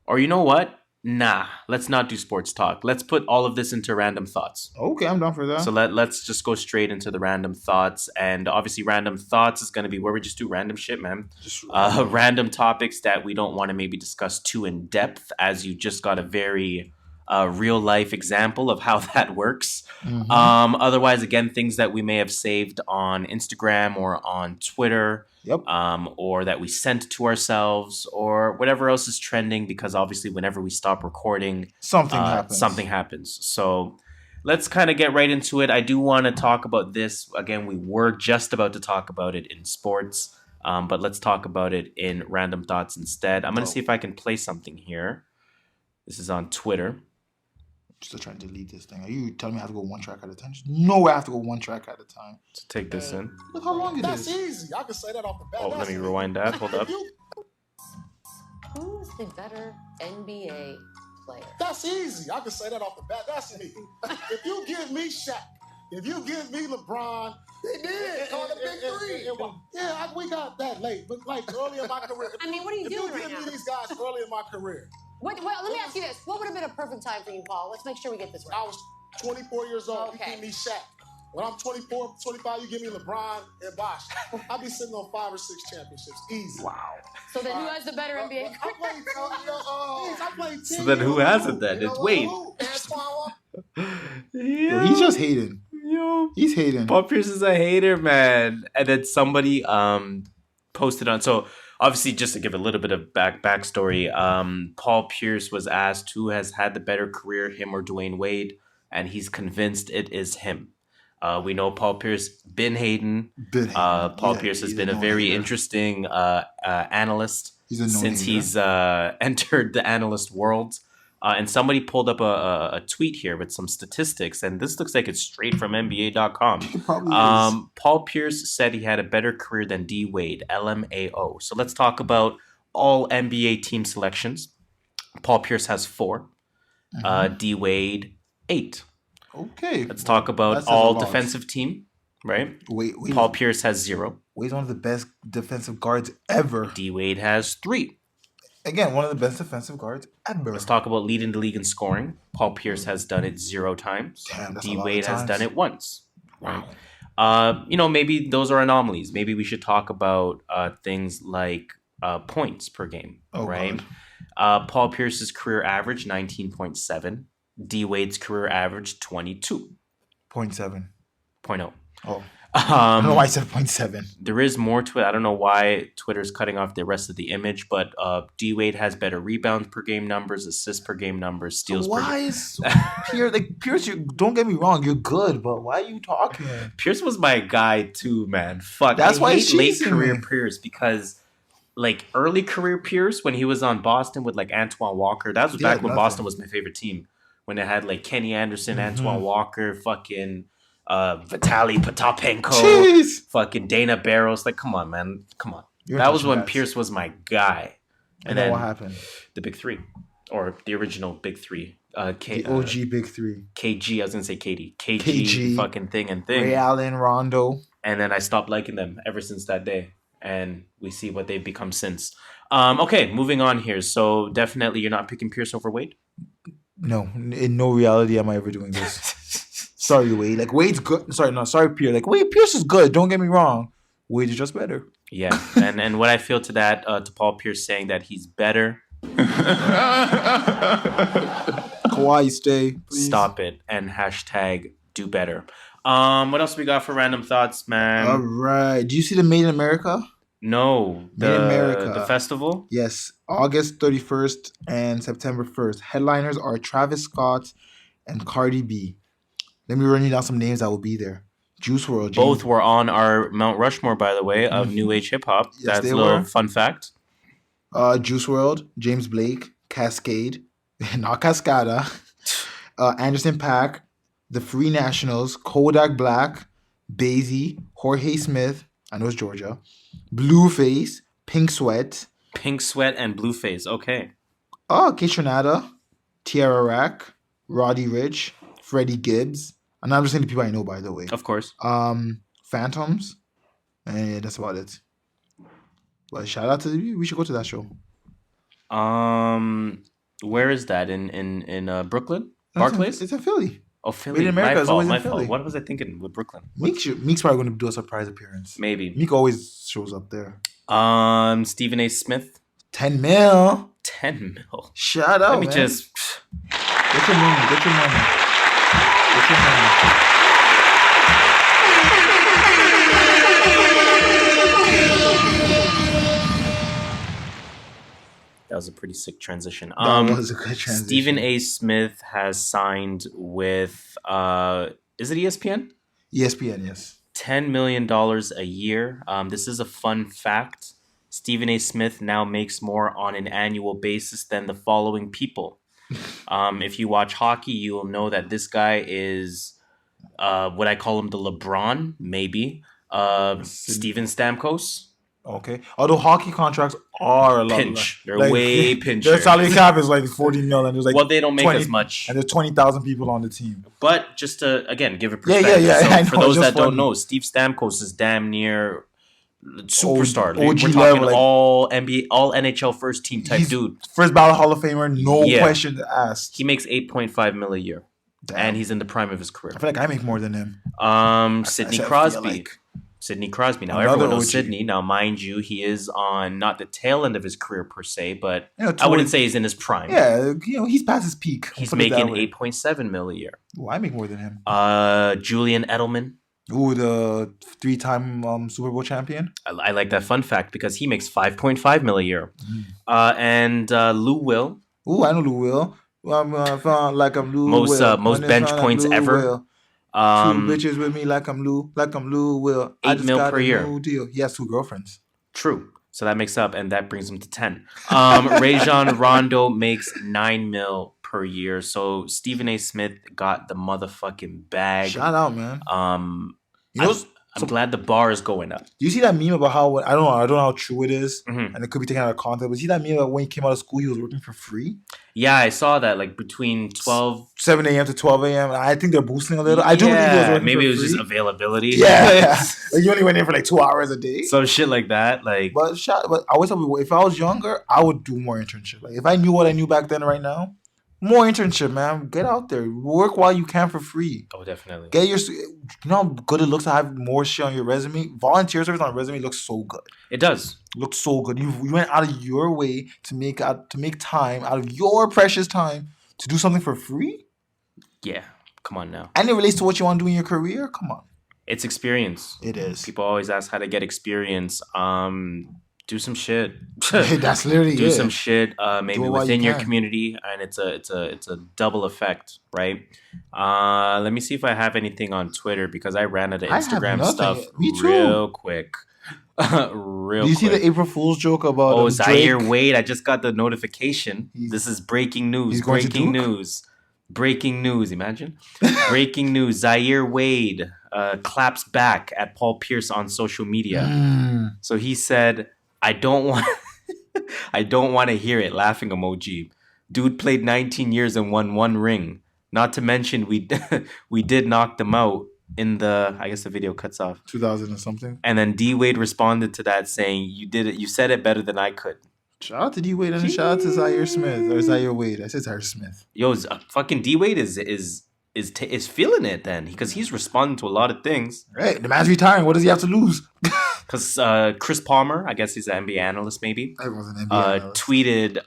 Or you know what? Nah, let's not do sports talk. Let's put all of this into random thoughts. Okay, I'm down for that. So let's just go straight into the random thoughts. And obviously random thoughts is going to be where we just do random shit, man. Just random topics that we don't want to maybe discuss too in depth, as you just got a very... real life example of how that works. Otherwise, again, things that we may have saved on Instagram or on Twitter, or that we sent to ourselves, or whatever else is trending. Because obviously, whenever we stop recording, something happens. So let's kind of get right into it. I do want to talk about this. Again, we were just about to talk about it in sports, but let's talk about it in random thoughts instead. I'm going to see if I can play something here. This is on Twitter. I'm still trying to delete this thing. Are you telling me I have to go one track at a time? There's no way I have to go one track at a time. So take this in. Look how long it is. That's easy. I can say that off the bat. Oh, let me rewind that. Hold up. Who's the better NBA player? That's easy. I can say that off the bat. That's me. If you give me Shaq, if you give me LeBron, they did. Call the big three. We got that late, but like early in my career. I mean, what are you doing right now? If you give me these guys early in my career. Let me ask you this. What would have been a perfect time for you, Paul? Let's make sure we get this right. I was 24 years old. Okay. You give me Shaq. When I'm 24, 25, you give me LeBron and Bosh. I'll be sitting on 5 or 6 championships. Easy. Wow. So then who has the better NBA I played 10 So then who has it then? It's Wade. Yo, he's just hating. Yo. He's hating. Paul Pierce is a hater, man. And then somebody posted on... So obviously, just to give a little bit of backstory, Paul Pierce was asked who has had the better career, him or Dwayne Wade, and he's convinced it is him. We know Paul Pierce been hating. Paul Pierce has been a very interesting analyst since he's entered the analyst world. And somebody pulled up a tweet here with some statistics, and this looks like it's straight from NBA.com. Paul Pierce said he had a better career than D Wade, LMAO. So let's talk about all NBA team selections. Paul Pierce has 4. D Wade 8. Okay. Let's talk about all defensive team, right? Wait. Paul Pierce has 0. Wade's one of the best defensive guards ever. D Wade has 3. Again, one of the best defensive guards ever. Let's talk about leading the league in scoring. Paul Pierce has done it 0 times. Damn, that's D a lot Wade of has times. done it once. Wow. Maybe those are anomalies. Maybe we should talk about things like points per game, right? Paul Pierce's career average 19.7. D Wade's career average 22.7. 0.0. Oh. I don't know why I said 0.7. There is more to it. I don't know why Twitter's cutting off the rest of the image, but D Wade has better rebounds per game numbers, assists per game numbers, steals per game. Why is Pierce? Don't get me wrong, you're good, but why are you talking? Pierce was my guy too, man. Fuck, that's why hate late career me. Pierce because like early career Pierce when he was on Boston with like Antoine Walker. That was back when Boston was my favorite team. When it had like Kenny Anderson, Antoine Walker, fucking Vitaly Potapenko, fucking Dana Barros. Like, come on, man. Come on. That was when Pierce was my guy. And then what happened? The big 3. Or the original big 3. The OG big 3. KG, I was going to say KD. KG, fucking thing. Ray Allen, Rondo. And then I stopped liking them ever since that day. And we see what they've become since. Okay, moving on here. So definitely you're not picking Pierce over Wade? No, in no reality am I ever doing this. Sorry, Wade. Like, Wade's good. Sorry, Pierce. Like, Wade, Pierce is good. Don't get me wrong. Wade is just better. Yeah, and what I feel to that, to Paul Pierce saying that he's better. Kawhi, stay. Please. Stop it. And hashtag do better. What else we got for random thoughts, man? All right. Do you see the Made in America? No. The festival? Yes. August 31st and September 1st. Headliners are Travis Scott and Cardi B. Let me run you down some names that will be there. Juice WRLD. Both were on our Mount Rushmore, by the way, of New Age Hip Hop. Yes, that's a little fun fact. Juice WRLD, James Blake, Cascade, not Cascada, Anderson .Paak, The Free Nationals, Kodak Black, Basie, Jorge Smith, I know it's Georgia, Blueface, Pink Sweat. Pink Sweat and Blueface, okay. Kaytranada, Tierra Rack, Roddy Ricch, Freddie Gibbs. And I'm just saying the people I know, by the way. Of course. Phantoms. And that's about it. But shout out to we should go to that show. Where is that? In Brooklyn? Barclays? It's in Philly. Oh, Philly. Made in America is always in my Philly. fault. What was I thinking with Brooklyn? Meek's probably going to do a surprise appearance. Maybe. Meek always shows up there. Stephen A. Smith. 10 mil. 10 mil. Shout out, Let me just... Get your money. Get your money. Get your money. That was a pretty sick transition. That was a good transition. Stephen A. Smith has signed with, is it ESPN? ESPN, yes. $10 million a year. This is a fun fact. Stephen A. Smith now makes more on an annual basis than the following people. If you watch hockey, you will know that this guy is, what I call him, the LeBron, maybe. Steven Stamkos. Okay. Although hockey contracts are a lot. Pinch. They're way pincher. Their salary cap is like $40 million. There's like well, they don't make as much. And there's 20,000 people on the team. But just to, again, give a perspective. Yeah. So for those that don't know, Steve Stamkos is damn near superstar. We're talking level, all NBA, all NHL first team type dude. First ballot Hall of Famer, no question asked. He makes $8.5 million a year. Damn. And he's in the prime of his career. I feel like I make more than him. Sidney Crosby. Sidney Crosby. Now, everyone knows Sidney. Now, mind you, he is on not the tail end of his career per se, but I wouldn't say he's in his prime. Yeah, he's past his peak. He's making $8.7 million a year. Well, I make more than him. Julian Edelman. Ooh, the 3-time Super Bowl champion. I like that fun fact because he makes $5.5 million a year. And Lou Will. Ooh, I know Lou Will. Like I'm Lou Will. Most bench points ever. Will. 2 bitches with me like I'm Lou Will. $8 million per year. New deal. He has 2 girlfriends. True. So that makes up, and that brings him to 10. Rajon Rondo makes $9 million per year. So Stephen A. Smith got the motherfucking bag. Shout out, man. I'm glad the bar is going up. Do you see that meme about how I don't know how true it is, and it could be taken out of context. But see that meme about when he came out of school, he was working for free. Yeah, I saw that. Like between 7 a.m. to 12 a.m. I think they're boosting a little. I do think he was working maybe for it was free. just availability. Yeah, like you only went in for like 2 hours a day. So shit like that. Like, but I always tell people if I was younger, I would do more internship. Like if I knew what I knew back then, right now. More internship, man. Get out there. Work while you can for free. Oh, definitely. Get your. You know how good it looks to have more shit on your resume? Volunteer service on a resume looks so good. It does. Looks so good. You went out of your way to make time out of your precious time to do something for free? Yeah. Come on now. And it relates to what you want to do in your career? Come on. It's experience. It is. People always ask how to get experience. Do some shit. That's literally do some shit. Maybe within your community, and it's a double effect, right? Let me see if I have anything on Twitter because I ran out of Instagram stuff real quick. Do you see the April Fool's joke about Zaire Wade? I just got the notification. This is breaking news. Breaking news. Imagine. Breaking news. Zaire Wade claps back at Paul Pierce on social media. So he said, I don't want to hear it. Laughing emoji. Dude played 19 years and won 1 ring. Not to mention we did knock them out in the, I guess the video cuts off, 2000 or something. And then D Wade responded to that saying, "You did it. You said it better than I could." Shout out to D Wade and shout out to Zaire Smith or Zaire Wade. I said Zaire Smith. Yo, fucking D Wade is feeling it then because he's responding to a lot of things. Right, the man's retiring. What does he have to lose? Because Chris Palmer, I guess he's an NBA analyst, maybe. Everyone's an NBA analyst. Tweeted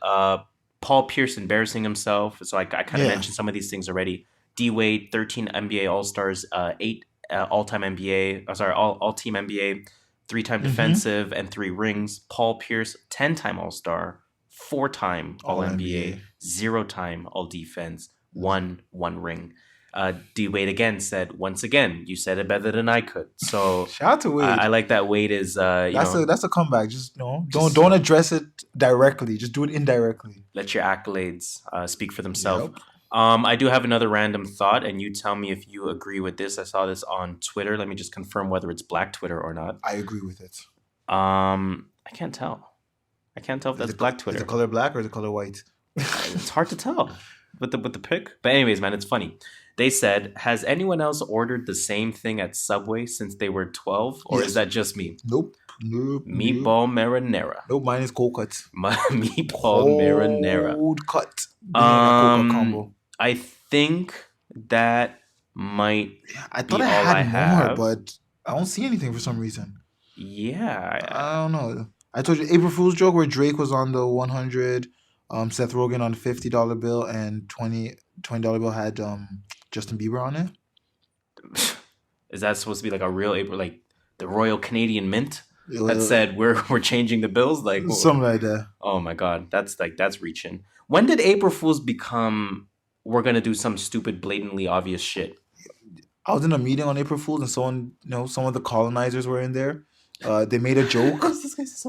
Paul Pierce embarrassing himself. So I kind of mentioned some of these things already. D Wade, 13 NBA All Stars, 8 all-time NBA. All-team NBA, 3-time defensive and 3 rings. Paul Pierce, 10-time All Star, 4-time All NBA, 0-time All Defense, 1 ring. D Wade again said, once again, you said it better than I could. So shout out to Wade. I like that Wade is that's a comeback. Just don't address it directly. Just do it indirectly. Let your accolades speak for themselves. Yep. I do have another random thought, and you tell me if you agree with this. I saw this on Twitter. Let me just confirm whether it's Black Twitter or not. I agree with it. I can't tell. I can't tell if that's Black Twitter. Is the color black or is the color white? It's hard to tell with the pic. But anyways, man, it's funny. They said, has anyone else ordered the same thing at Subway since they were 12? Or is that just me? Nope. Meatball marinara. Nope, mine is cold cut. Meatball marinara. Cold cut. Combo. I think that might I thought I had more, but I don't see anything for some reason. Yeah. I don't know. I told you April Fool's joke where Drake was on the 100, Seth Rogen on the $50 bill, and $20 bill had Justin Bieber on it. Is that supposed to be like a real April, like the Royal Canadian Mint? that said we're changing the bills, like something like that. Oh my God, that's reaching. When did April Fools become we're gonna do some stupid, blatantly obvious shit? I was in a meeting on April Fools, and some of the colonizers were in there. They made a joke,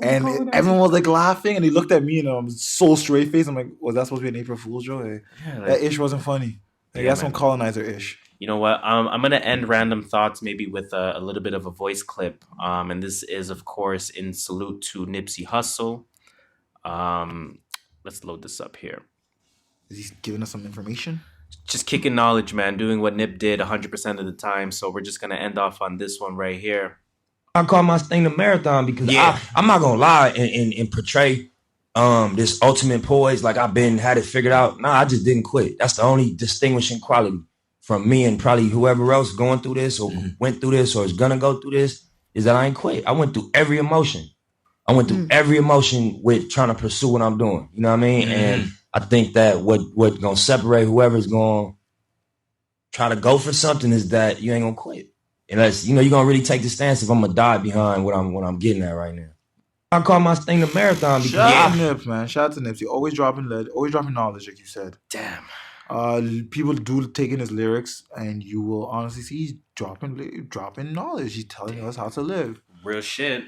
and everyone was like laughing, and he looked at me, and I'm so straight face. I'm like, was that supposed to be an April Fool's joke? That ish wasn't funny. That's some colonizer ish. You know what? I'm gonna end random thoughts maybe with a little bit of a voice clip. And this is, of course, in salute to Nipsey Hussle. Let's load this up here. Is he giving us some information? Just kicking knowledge, man. Doing what Nip did 100% of the time. So we're just gonna end off on this one right here. I call my thing the marathon because I'm not gonna lie and portray this ultimate poise like I've had it figured out. Nah, I just didn't quit. That's the only distinguishing quality from me and probably whoever else going through this or went through this or is gonna go through this is that I ain't quit. I went through every emotion. I went through every emotion with trying to pursue what I'm doing. You know what I mean? And I think that what gonna separate whoever's gonna try to go for something is that you ain't gonna quit. Unless, you're going to really take the stance if I'm going to die behind what I'm getting at right now. I call my thing the marathon because... Shout out to Nips, man. Shout out to Nips. He always dropping knowledge, like you said. Damn. People do take in his lyrics, and you will honestly see he's dropping knowledge. He's telling us how to live. Real shit.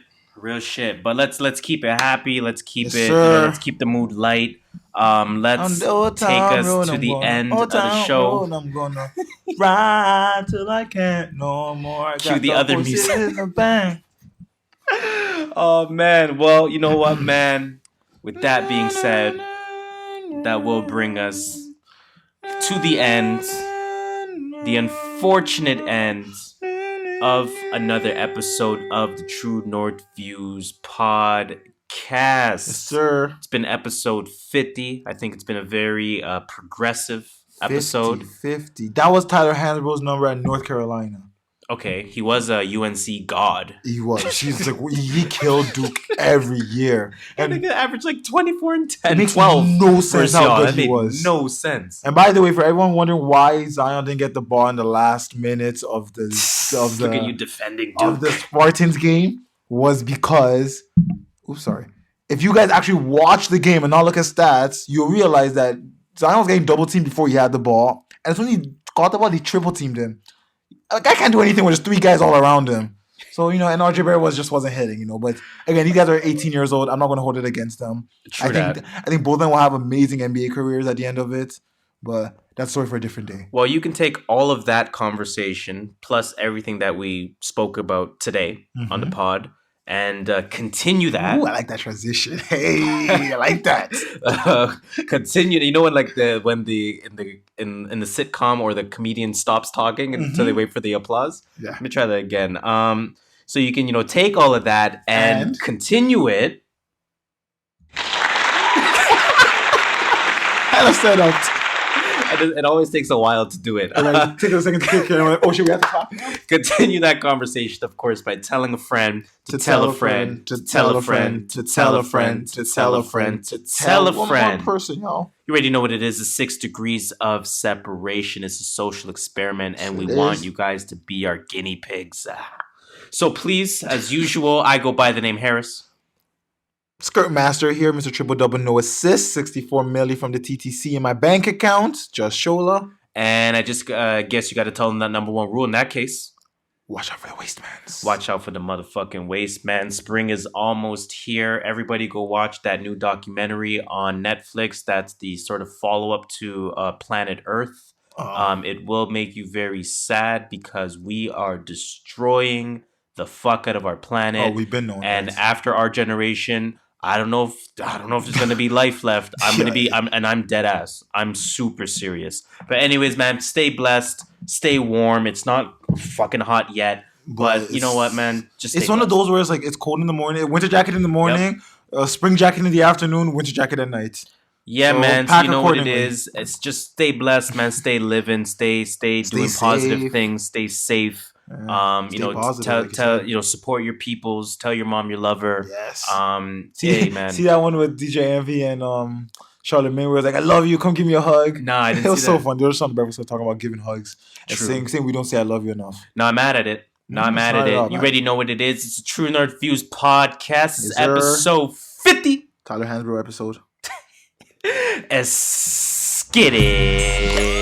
But let's keep it happy. Let's keep let's keep the mood light. Let's take us to the end of the show. I'm gonna ride till I can't no more. Cue the other music. In the bank. Oh man. Well, you know what, man? With that being said, that will bring us to the end, the unfortunate end of another episode of the True North Views podcast. Yes, sir. It's been episode 50. I think it's been a very progressive episode. 50. That was Tyler Hansborough's number at North Carolina. Okay, he was a UNC god. He was. She's like, he killed Duke every year. And he averaged like 24 and 10. It makes 12 no sense how good he made was. No sense. And by the way, for everyone wondering why Zion didn't get the ball in the last minutes of the look at you defending Duke. Of the Spartans game was because if you guys actually watch the game and not look at stats, you'll realize that Zion was getting double teamed before he had the ball. And it's when he got the ball, he triple teamed him. Like, I can't do anything with just three guys all around him. So, and RJ Barrett wasn't hitting, But again, these guys are 18 years old. I'm not going to hold it against them. I think both of them will have amazing NBA careers at the end of it. But that's a story for a different day. Well, you can take all of that conversation plus everything that we spoke about today on the pod and continue that. Ooh, I like that transition. Hey, I like that. Continue. When in the sitcom or the comedian stops talking until they wait for the applause. Yeah. Let me try that again. So you can take all of that and continue it. I understand that. It always takes a while to do it. Take a second to kick it. Like, oh shit, we have to talk now? Continue that conversation, of course, by telling a friend to tell a friend to tell a friend to tell a friend to tell a friend to tell a friend. One more person, y'all. You already know what it is. The 6 degrees of separation is a social experiment, and we want you guys to be our guinea pigs. So please, as usual, I go by the name Harris. Skirt Master here, Mr. Triple Double, no assist, 64 million from the TTC in my bank account, JustShola. And I just guess you got to tell them that number one rule in that case. Watch out for the waistmans. Watch out for the motherfucking waistman. Spring is almost here. Everybody go watch that new documentary on Netflix. That's the sort of follow-up to Planet Earth. It will make you very sad because we are destroying the fuck out of our planet. Oh, we've been knowing And that. after our generation, I don't know if there's gonna be life left. I'm dead ass. I'm super serious. But anyways, man, stay blessed, stay warm. It's not fucking hot yet, but you know what, man? It's one of those where it's cold in the morning, winter jacket in the morning, spring jacket in the afternoon, winter jacket at night. Yeah, so man. So you know what it is. It's just stay blessed, man. Stay living. Stay doing positive things. Stay safe. Support your peoples. Tell your mom you love her. Yes. Man. See that one with DJ Envy and Charlamagne where it's like, I love you, come give me a hug. Nah, I didn't. It was so fun. They were just on the breakfast talking about giving hugs and saying we don't say I love you enough. No, I'm mad at it. Not mad at it. You already know what it is. It's a True Nerd Views podcast. It's episode 50. Tyler Hansbrough episode. Let's get it.